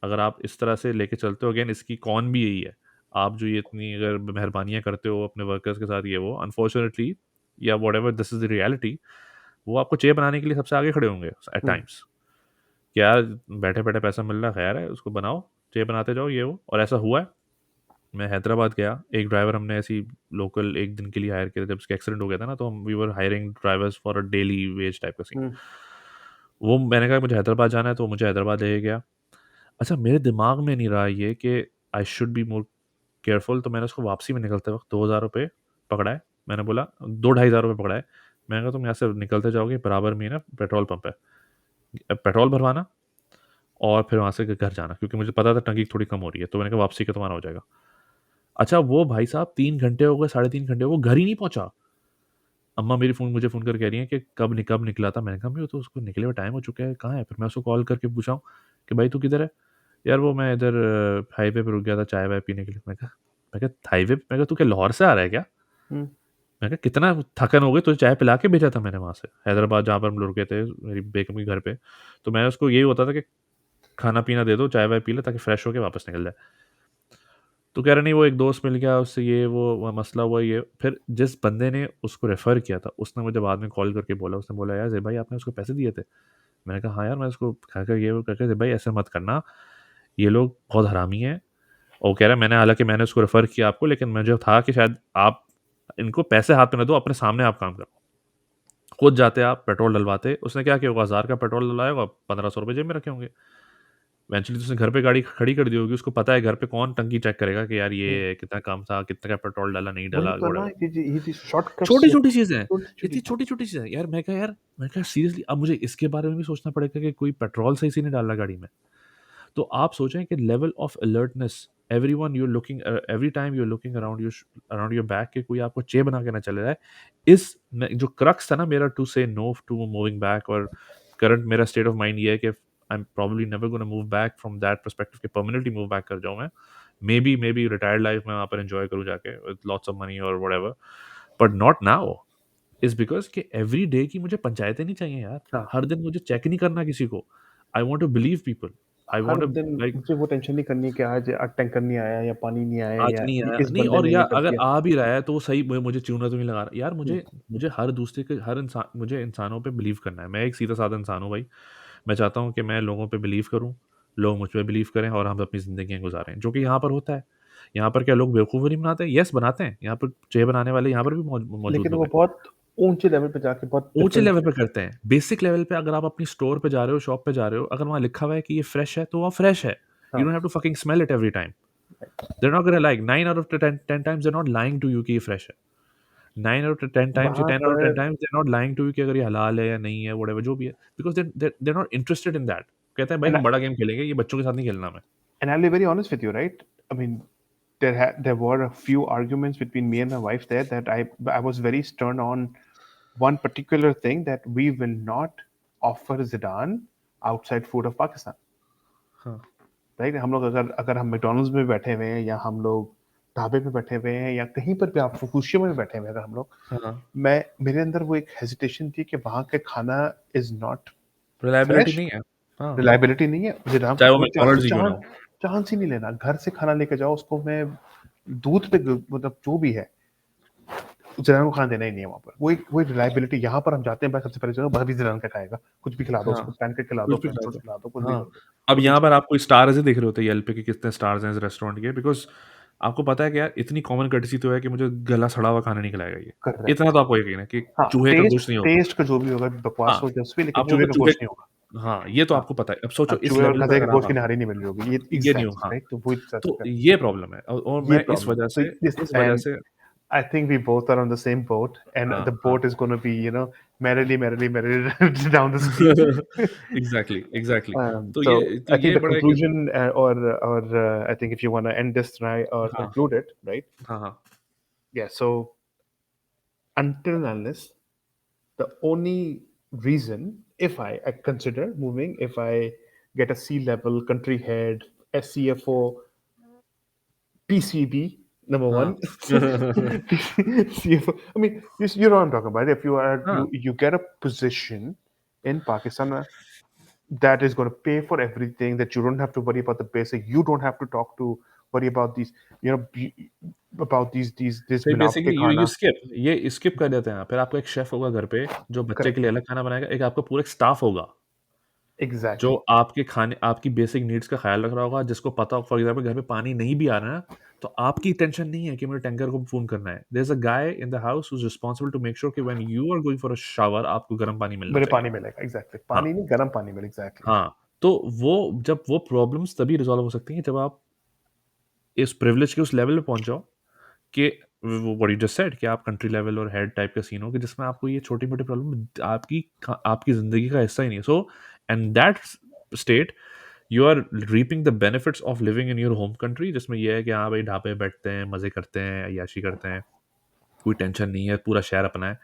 अगर आप इस तरह से लेके चलते हो, अगेन इसकी कौन भी यही है, आप जो ये इतनी अगर मेहरबानियां करते हो अपने वर्कर्स के साथ, ये वो अनफॉर्चुनेटली या what ever this is the reality, वो आपको चे बनाने के लिए सबसे आगे खड़े होंगे एट हम्म। टाइम्स। क्या बैठे बैठे पैसा मिल रहा है, खैर है उसको बनाओ, चे बनाते जाओ, ये वो। और ऐसा हुआ है। मैं हैदराबाद गया, एक ड्राइवर हमने ऐसी लोकल एक दिन के लिए हायर किया, जब उसका एक्सीडेंट हो गया था ना, तो हम we were hiring drivers for a daily wage type का सीन। हम्म। वो मैंने कहा मुझे हैदराबाद जाना है, तो मुझे हैदराबाद ले गया। अच्छा, मेरे दिमाग में नहीं रहा ये कि I should be more careful, तो मैंने उसको वापसी में निकलते वक्त 2,000 रुपये पकड़ाए। मैंने बोला 2-2,500 रुपये पकड़ाए। मैंने कहा तुम यहाँ से निकलते जाओगे, बराबर में ही ना पेट्रोल पंप है, अब पेट्रोल भरवाना और फिर वहाँ से घर जाना, क्योंकि मुझे पता था टंकी थोड़ी कम हो रही है, तो मैंने कहा वापसी का तुम्हारा हो जाएगा। अच्छा, वो भाई साहब 3 घंटे हो गए, 3.5 घंटे हो गए, वो घर ही नहीं पहुंचा। अम्मा मेरी मुझे फ़ोन कर कह रही हैं कि कब निकला था? मैंने कहा मैं तो उसको निकले हुए टाइम हो चुका है, कहाँ है? फिर मैं उसको कॉल करके पूछा हूँ कि भाई तू किधर है? यार वो मैं इधर हाईवे पे रुक गया था चाय वाय पीने के लिए। मैं कहा हाईवे पे? मैं कहा तू क्या लाहौर से आ रहा है क्या? हम्म। मैं कहा कितना थकन हो गई, तुझे चाय पिला के भेजा था मैंने वहाँ से, हैदराबाद जहाँ पर हम लोग रुके थे मेरी बेगम के घर पे। तो मैं उसको यही होता था कि खाना पीना दे दो, चाय वाय पी ले ताकि फ्रेश होके वापस निकल जाए। तो कह रहा नहीं, वो एक दोस्त मिल गया उससे, ये वो मसला हुआ ये। फिर जिस बंदे ने उसको रेफ़र किया था, उसने मुझे बाद में कॉल करके बोला, उसने बोला यार ज़ेब भाई आपने उसको पैसे दिए थे? मैंने कहा हाँ यार, मैं उसको खा कर ये वो करके, ज़ेब भाई ऐसा मत करना, ये लोग बहुत हरामी हैं। और वो कह रहा है मैंने उसको रेफ़र किया आपको, लेकिन मुझे था कि शायद आप इनको पैसे हाथ में ना दो, अपने सामने आप काम करो। खुद जाते आप पेट्रोल डलवाते। उसने क्या किया होगा, 1000 का पेट्रोल डलवाया होगा, 1500 रुपये जेब में रखे होंगे। इवेंचुअली तो उसने घर पे गाड़ी खड़ी कर दी होगी, उसको पता है घर पे कौन टंकी चेक करेगा कि यार हम्म। ये कितना कम था, कितने का पेट्रोल डाला नहीं वही डाला, तो ना, व्हाटएवर। ये शॉर्टकट्स जो, छोटी-छोटी चीज़ें हैं, छोटी छोटी इतनी चीजें। छोटी-छोटी चीज़ें हैं। यार मैं कहा सीरियसली अब मुझे इसके बारे में भी सोचना पड़ेगा कि कोई पेट्रोल सही से नहीं डाल रहा गाड़ी में। तो आप सोचें कि level of alertness, every time you are looking around your back कि कोई आपको चे बना के ना चले जाए। जो क्रक्स था ना मेरा टू से नो टू मूविंग बैक, और करंट मेरा स्टेट ऑफ माइंड ये है कि I M probably never gonna move back from that perspective कि परमानेंटली मूव बैक कर जाऊँ मैं। मे बी रिटायर्ड लाइफ में वहाँ पर एन्जॉय करूँ जाके विद लॉट्स ऑफ मनी और whatever, but not now. Is because कि एवरी डे की मुझे पंचायतें नहीं चाहिए यार। हाँ। हर दिन मुझे चेक नहीं करना किसी को। I want to believe people. I her want to दिन लाइक मुझे वो टेंशन नहीं करनी कि आज टैंकर नहीं आया या पानी नहीं आया आज या नहीं आया, इस नहीं, बंदे और ने या ये कर अगर दिया। आ भी रहा है तो वो सही, मुझे चूना तो नहीं लगा रहा। यार हम्म। मुझे हर दूसरे के हर इंसान मुझे इंसानों पे बिलीव करना है। मैं एक सीधा-साधा इंसान हूँ भाई। मैं चाहता हूँ कि मैं लोगों पे बिलीव करूँ, लोग मुझ पे बिलीव करें और हम अपनी ज़िंदगियाँ गुज़ारें, जो कि यहाँ पर होता है। यहाँ पर क्या लोग बेवकूफ़ी नहीं बनाते? येस बनाते हैं। यहाँ पर चाय बनाने वाले यहाँ पर भी मौजूद लेकिन वो होंगे। बहुत ऊंचे लेवल पे जाके बहुत ऊँचे डिफरेंट। लेवल पे करते हैं। बेसिक लेवल पे अगर आप अपनी स्टोर पे जा रहे हो, शॉप पे जा रहे हो, अगर वहाँ लिखा हुआ है कि ये फ्रेश है, तो वो फ्रेश है। यू हाँ। Don't have to fucking smell it every time. They are not gonna like 9 out of 10 times they are not lying to you कि ये फ्रेश है। 9 आउट ऑफ 10 टाइम्स या वहां 10 आउट ऑफ 10 पर times they are not lying to you कि अगर ये हलाल है या नहीं है, व्हाटएवर जो भी है। Because they are not interested in that. कहते हैं भाई एंड हम बड़ा गेम खेलेंगे, ये बच्चों के साथ नहीं खेलना हमें। And I'll be very honest with you, right? I mean, there were a few arguments between me and my wife there that I was very stern on one particular thing, that we will not offer Zidane outside food of Pakistan. हाँ, राइट? हम लोग अगर अगर हम मैकडॉनल्ड्स में बैठे हुए हैं, या हम लोग ढाबे पे बैठे हुए हैं, या कहीं पर भी आप खुशियों में बैठे हुए हैं, अगर हम लोग, हाँ, मैं मेरे अंदर वो एक हेजिटेशन थी कि वहाँ का खाना इज नॉट रिलायबिलिटी फ्रेश, नहीं है। हाँ, रिलायबिलिटी नहीं है। मुझे नाम चाहे वो वो मैकडॉनल्ड्स ही क्यों ना हो। चांस ही नहीं लेना। घर से खाना लेके जाओ, उसको मैं दूध पे मतलब जो भी है, ज़रान को खाना देना ही नहीं है वहाँ पर। वही रिलायबिलिटी। यहाँ पर हम जाते हैं, बस सबसे पहले चलो बस भी ज़रान का खाएगा, कुछ भी खिला दो हाँ, उसको, पैनकेक खिला दो, कुछ भी फ्रेंच खिला टोस्ट दो। खिला दो, कुछ भी कर हाँ, दो। अब वो यहाँ पर आप कोई स्टार ऐसे देख रहे होते हैं येल्प पे कि कितने स्टार्स हैं इस रेस्टोरेंट के, बिकॉज़ आपको पता है कि यार इतनी कॉमन कर्टेसी तो है कि मुझे गला सड़ा हुआ खाना नहीं खिलाएगा ये। इतना करेक्ट। तो आपको यकीन है कि हाँ, चूहे का टेस्ट गोश्त नहीं होगा। टेस्ट का जो भी होगा, बकवास हाँ, हो जस्ट भी, लेकिन आप चूहे उनको का चूहे गोश्त नहीं होगा। हाँ, ये तो हाँ, आपको पता है। अब सोचो अब इस चूहे और लेवल पे गधे के अगर आप गोश्त की आते हो, नहारी नहीं मिल रही होगी, ये ये नहीं हो एग्जैक्टली हाँ, राइट। तो वही सच तो है। ये प्रॉब्लम है और ये मैं प्रॉब्लम है। तो इस वजह एंड से I think we both are on the same boat, and हाँ, the हाँ। boat is going to be, merrily, merrily, merrily down the stream. Exactly. तो So I think ये the बड़ा एक conclusion, or I think if you want to end this right or हाँ, conclude it, right? हाँ, हाँ। Yeah. So until and unless, the only reason, if I consider moving, if I get a C level country head, SCFO, PCB, number हाँ। one. CFO. I mean, you know what I'm talking about. If you are हाँ, you get a position in Pakistan, that is going to pay for everything, that you don't have to worry about the basic. You don't have to talk to worry about these, about these this फिर मिलावट के बेसिकली खाना. ये स्किप कर देते हैं। फिर आपका एक शेफ़ होगा घर पे, जो बच्चे के Correct. लिए अलग खाना बनाएगा, एक आपका पूरा एक स्टाफ़ होगा, जो Exactly. आपके खाने आपकी बेसिक नीड्स का ख़्याल रख रहा होगा, जिसको पता हो फॉर एग्ज़ाम्पल घर पे पानी नहीं भी आ रहा है ना, तो आपकी टेंशन नहीं है कि मुझे टैंकर को फ़ोन करना है। There is a guy in the house who is responsible to make sure कि when you are going for a shower आपको गर्म पानी मिलना मेरे चाहिए। पानी मिलेगा. Exactly. हाँ, पानी नहीं, गर्म पानी मिले. Exactly. हाँ। तो जब वो प्रॉब्लम्स तभी रिज़ॉल्व हो सकती हैं जब आप इस प्रिविलेज के उस लेवल पे पहुँच जाओ कि वो व्हाट यू जस्ट सेड कि आप कंट्री लेवल और हेड टाइप का सीन हो कि जिसमें आपको ये छोटी-मोटी प्रॉब्लम आपकी ज़िंदगी का हिस्सा ही नहीं है। So and that state you are reaping the benefits of living in your home country, जिसमें ये है कि हाँ भाई ढाबे पे बैठते हैं, मज़े करते हैं, अय्याशी करते हैं, कोई टेंशन नहीं है, पूरा शहर अपना है।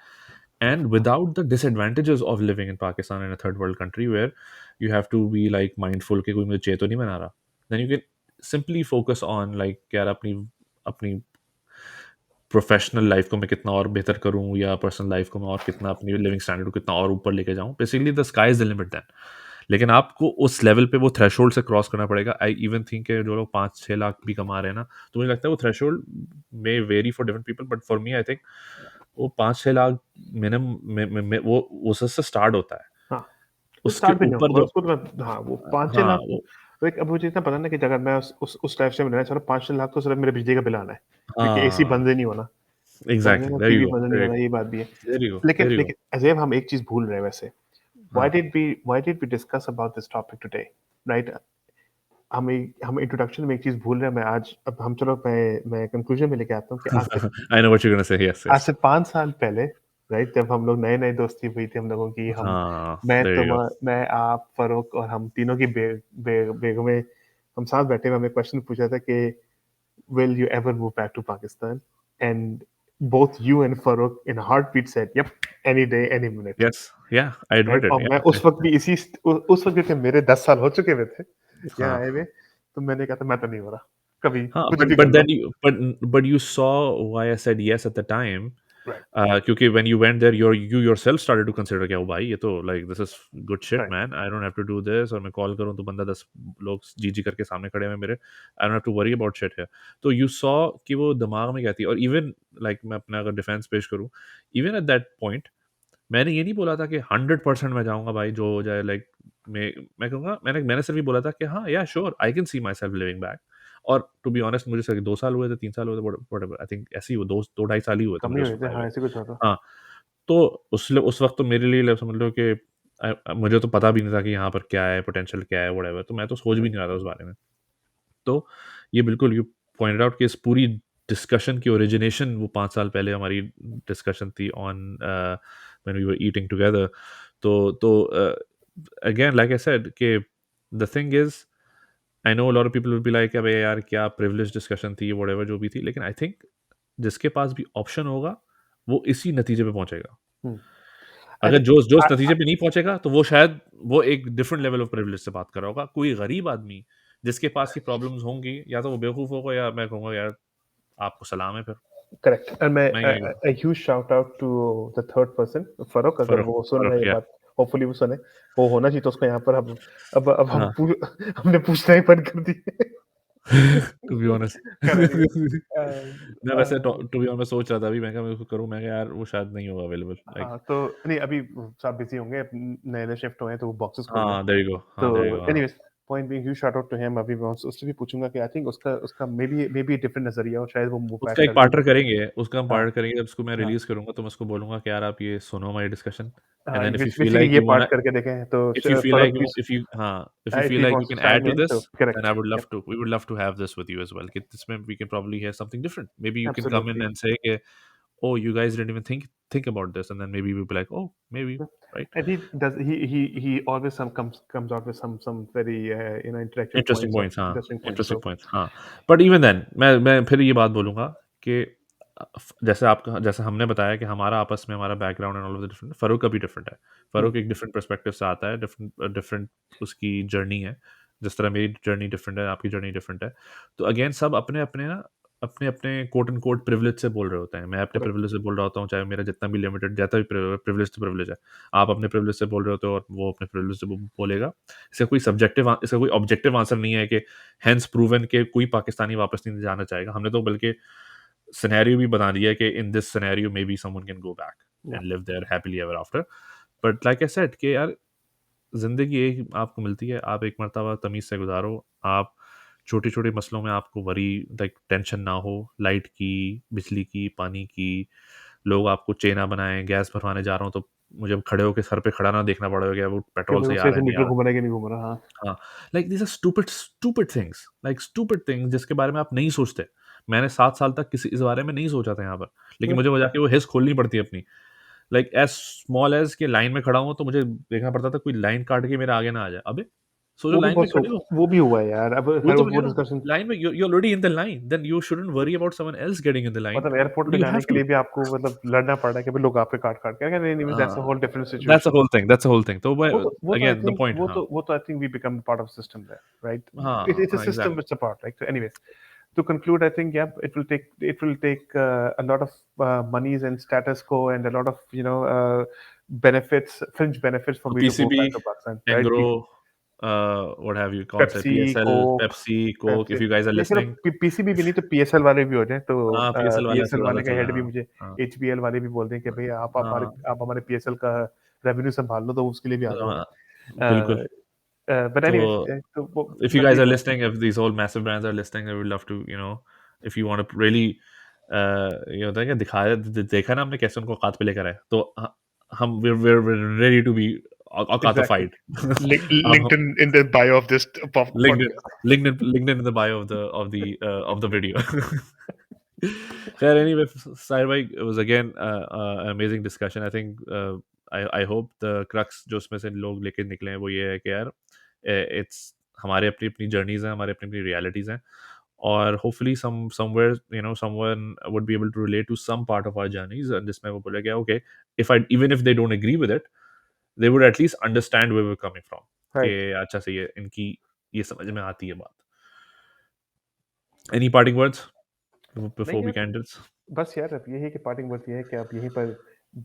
And without the disadvantages of living in Pakistan in a third world country where you have to be like mindful कि कोई मुझे चे तो नहीं बना रहा। Then you can simply focus on like यार अपनी अपनी प्रोफेशनल लाइफ को मैं कितना और बेहतर करूँ या पर्सनल लाइफ को मैं और कितना अपनी लिविंग स्टैंडर्ड को कितना और ऊपर लेके जाऊँ। Basically the sky is the limit then. लेकिन आपको उस लेवल पे वो थ्रेशोल्ड से क्रॉस करना पड़ेगा। आई इवन थिंक कि जो लोग 5-6 लाख भी कमा रहे हैं ना, तो मुझे लगता है वो threshold may very for different people but for me I think वो 5-6 लाख मिनिमम में वो उससे स्टार्ट होता है। हाँ, वो उसके स्टार्ट भी नहीं ऊपर होगा जब उसको तो। हाँ, वो 5-6 हाँ, लाख तो, लाइक अब मुझे इतना पता ना कि अगर मैं उस लाइफ स्टाइल में रहना, चलो 5-6 लाख तो सिर्फ मेरे बिजली का बिल आना है, क्योंकि एसी हाँ, बंद ही नहीं होना, समझे एग्ज़ैक्टली ना, देयर यू टीवी गो, बंद नहीं देयर यू होना, गो, ये बात भी है। देयर यू गो, लेकिन देयर यू गो। लेकिन अजैब, हम एक चीज भूल रहे हैं वैसे। हाँ। Why did we discuss about this topic today, right? हम इंट्रोडक्शन में एक चीज भूल रहे हैं। मैं आज, अब हम, चलो मैं कंक्लूजन में लेके आता हूँ कि I know what you are gonna say yes, आज यस। से 5 साल पहले, राइट, जब हम लोग नए नए दोस्ती हुई थी हम लोगों की, हाँ, देयर यू गो। मैं, आप, फरूक और हम तीनों की बेगमें, हम साथ बैठे हुए, हमें क्वेश्चन पूछा था कि will you ever move back to Pakistan? And both you and Farouk in a heartbeat said, yep, any day, any minute. Yes, या आई राइट? एडमिट इट और मैं या। उस वक्त भी उस वक्त भी मेरे 10 साल हो चुके हुए थे यहाँ हाँ, आए हुए, तो मैंने कहा था मैं तो नहीं हो रहा, कभी हाँ, कुछ भी कर लो. But you saw why I said yes at the time right. क्योंकि when you went there you yourself started to consider क्या, ओ भाई ये तो like this is good shit right. Man, I don't have to do this और मैं कॉल करूँ तो बंदा 10 लोग जी-जी करके सामने खड़े हुए हैं मेरे, I don't have to worry about shit here. तो यू सॉ कि वो दिमाग में क्या थी और इवन लाइक मैं अपना अगर डिफेंस पेश करूँ, इवन एट दैट पॉइंट मैंने ये नहीं बोला था कि 100% मैं जाऊँगा भाई जो हो जाए लाइक मैं कहूँगा मैंने मैंने सिर्फ ये बोला था कि हाँ, या sure I can see my self living back और टू बी ऑनेस्ट मुझे सिर्फ 2 साल हुए थे, 3 साल हुए थे व्हाटएवर आई थिंक ऐसे ही हुए 2 ढाई साल ही हुए थे कम मुझे ही उस हुए वक़्त थे, आए हाँ, हुए। ऐसे कुछ होता. हाँ, तो उस वक़्त तो मेरे लिए ल समझ लो कि मुझे तो पता भी नहीं था कि यहाँ पर क्या है, पोटेंशियल क्या है व्हाटएवर तो मैं तो सोच भी राइट. नहीं रहा था उस बारे में। तो ये बिल्कुल यू पॉइंटेड आउट कि इस पूरी डिस्कशन की ओरिजिनेशन वो 5 साल पहले हमारी डिस्कशन थी on when we were eating together तो अगेन लाइक आई सेड कि the thing is I know a lot of people will be like अबे यार क्या प्रिविलेज डिस्कशन थी व्हाटएवर जो भी थी लेकिन आई थिंक जिसके पास भी ऑप्शन होगा वो इसी नतीजे पे पहुंचेगा। आई अगर थिंक जो जो उस नतीजे पे नहीं पहुंचेगा तो वो शायद वो एक डिफरेंट लेवल ऑफ प्रिविलेज से बात कर रहा होगा। कोई गरीब आदमी जिसके पास ये प्रॉब्लम्स होंगी या तो वो बेवकूफ़ होगा या मैं कहूँगा यार आपको सलाम है फिर। करेक्ट। एंड मैं मैं यही कहूँगा। Huge shout out to the third person Farrukh, अगर फ़र्क वो सुन रहा फ़र्क है ये या बात। होपफुली वो सुने। वो होना चाहिए तो उसको यहाँ पर अब हम हाँ। हमने पूछना ही बंद कर दिया। टू बी ऑनेस्ट खैर एनीवे। मैं वैसे टू बी ऑनेस्ट मैं सोच रहा था अभी मैं कहा मैं उसको करूँ मैं कहा यार वो शायद नहीं होगा अवेलेबल लाइक हाँ, तो नहीं, अभी सब बिजी होंगे, नए-नए शिफ्ट हुए हैं तो वो बॉक्सेस खोल रहे हैं। हाँ, देयर यू गो हाँ, देयर यू तो गो हाँ। Anyways, point being, huge shout out to him. अभी मैं उससे भी पूछूँगा कि आई थिंक उसका उसका मे बी डिफरेंट नज़रिया हो, शायद वो मूव बैक उसका एक कर दे। पार्टर करेंगे उसका हम हाँ, पार्टर करेंगे जब उसको मैं हाँ, रिलीज़ करूँगा तो मैं उसको बोलूँगा कि यार आप ये सुनो हमारी डिस्कशन एंड हाँ, then if you feel basically like ये यू वांना पार्ट करके देखें तो if you feel for a like you piece, if you if you if feel he like you wants to can add chime to in this तो then करेक्ट, I would या love to we would love to have this with you as well. This way we can probably hear something different. Maybe you can come in absolutely. and say कि, oh you guys didn't even think about this and then maybe we'll be like oh maybe right. And he does he always comes out with some very intellectual interesting points of points हाँ, interesting points. Interesting So points हाँ। बट इवन देन मैं फिर ये बात बोलूँगा कि जैसे हमने बताया कि हमारा आपस में हमारा background and all of the different Farooq का भी डिफरेंट है। hmm, फ़ारूक एक डिफरेंट पर्सपेक्टिव से आता है, डिफरेंट डिफरेंट उसकी जर्नी है। जिस तरह मेरी जर्नी डिफरेंट है, आपकी जर्नी डिफरेंट है। तो अगेन सब अपने-अपने ना अपने-अपने कोट एंड कोट प्रिविलेज से बोल रहे होते हैं। मैं अपने correct. प्रिविलेज से बोल रहा होता हूँ, चाहे मेरा जितना भी लिमिटेड जैसा भी प्रिविलेज तो प्रिविलेज है। आप अपने प्रिविलेज से बोल रहे होते हो और वो अपने प्रिविलेज से बोलेगा। इसका कोई ऑब्जेक्टिव आंसर नहीं है कि हेंस प्रूवन के कोई पाकिस्तानी वापस नहीं जाना चाहेगा। हमने तो बल्कि सिनेरियो भी बना दिया है कि in this scenario maybe someone can go back Yeah. And live there happily ever after. But like I said कि यार ज़िंदगी एक आपको मिलती है, आप एक मर्तबा तमीज़ से गुज़ारो। आप छोटे-छोटे मसलों में आपको वरी लाइक टेंशन ना हो, लाइट की, बिजली की, पानी की, लोग आपको चेना बनाएँ, गैस भरवाने जा रहा हूँ तो मुझे अब खड़े होके सर पे खड़ा ना देखना पड़ेगा कि वो कि पेट्रोल भाई वो सही आ सही रहा से है, नहीं आ मीटर रहा। घूम रहा है कि नहीं घूम रहा, हाँ। हाँ, like these are stupid things like stupid things जिसके बारे में आप नहीं सोचते। मैंने 7 साल तक किसी इस बारे में नहीं सोचा था यहाँ पर, लेकिन Yeah. मुझे वो जाके वो हिस खोलनी पड़ती है अपनी। लाइक एज़ स्मॉल एज़ कि लाइन में खड़ा हूँ तो मुझे देखना पड़ता था कोई लाइन काट के मेरे आगे ना आ जाए। अबे! सोचो वो भी लाइन में बहुत खड़े हो, वो भी हुआ है यार। अब वही खैर तो मैं कह वो रहा हूँ, डिस्कशन, लाइन में you're already in the line, then you shouldn't worry about someone else getting in the line, मतलब एयरपोर्ट but पे you जाने have के to। लिए भी आपको मतलब लड़ना पड़ रहा है कि भाई लोग आप पे काट-काट के, अगर एनीवेज़ दैट्स अ हाँ, whole different that's a situation. Whole thing तो मैं वो तो I again the think point हाँ, वो तो I think we become part of system there, right? हाँ, It's a हाँ, system, exactly. it's a part, right? So anyways, to conclude, I think yeah, it will take a lot of monies and status quo and a lot of benefits, fringe benefits for तो me to go PCB, back to Pakistan, right? Kangaroo what have you कौन सा Pepsi, PSL, Coke, Pepsi, Coke Pepsi, if you guys are या चलो लिसनिंग। पीसीबी भी नहीं तो पीएसएल वाले भी हो जाएं, तो हाँ, पीएसएल वाला पीएसएल चल रहा था वाले का चल हेड रहा भी हाँ, मुझे, हाँ, एचबीएल वाले भी बोल दें कि भाई हाँ, आप हमारे पीएसएल का रेवेन्यू संभाल लो, तो उसके लिए भी आ हाँ, जाऊंगा। बिल्कुल। बट एनीवेज, तो तो वो if you guys नजरिए are का। listening, if these whole massive brands are listening, I would love to, if you want to really, ये होता है कि दिखाया देखा ना हमने कैसे उनको औकात पे लेकर आए, तो हम we're ready to be Exactly. औकातिfied। हम LinkedIn in the bio of this LinkedIn, podcast. LinkedIn in the bio of the video. Khair, anyway, Sahir bhai, it was again an amazing discussion. I think I hope the crux जो उसमें से लोग लेके निकले हैं वो ये है कि यार it's हमारे अपनी अपनी जर्नीज हैं, हमारे अपनी अपनी रियलिटीज हैं, और hopefully somewhere someone would be able to relate to some part of our journeys जिसमें वो बोलेगा okay, if I even if they don't agree with it, they would at least understand where we're coming from कि Right. अच्छा सही है इनकी ये समझ में आती है बात। Any parting words नहीं before we यार, end this? बस यार अब यही है कि पार्टिंग वर्ड्स ये है कि आप यहीं पर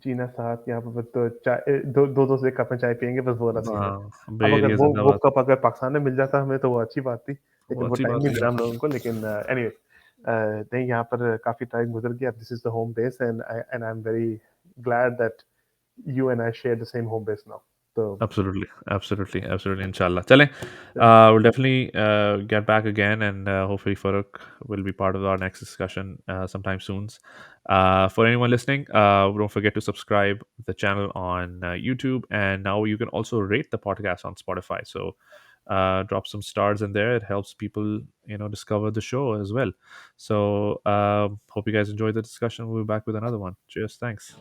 जीना साथ, यहाँ पर तो चाय दो से कप में चाय पियेंगे, बस वो वाला सीन है। हाँ, अब बे अगर एरिया वो जिंदाबाद। कप अगर पाकिस्तान में मिल जाता हमें तो वो अच्छी बात थी, वो लेकिन वो अच्छी टाइम बात नहीं हुई मिला हम यार। लोगों को। लेकिन एनीवे, नहीं, यहाँ पर काफी टाइम गुजर गया। This is the home base, and I am very glad that you and I share the same home base now. तो Absolutely, absolutely, absolutely. Inshallah. Chale, we'll definitely get back again, and hopefully Farooq will be part of our next discussion sometime soon. For anyone listening, don't forget to subscribe the channel on YouTube, and now you can also rate the podcast on Spotify. So drop some stars in there. It helps people, discover the show as well. So hope you guys enjoyed the discussion. We'll be back with another one. Cheers. Thanks.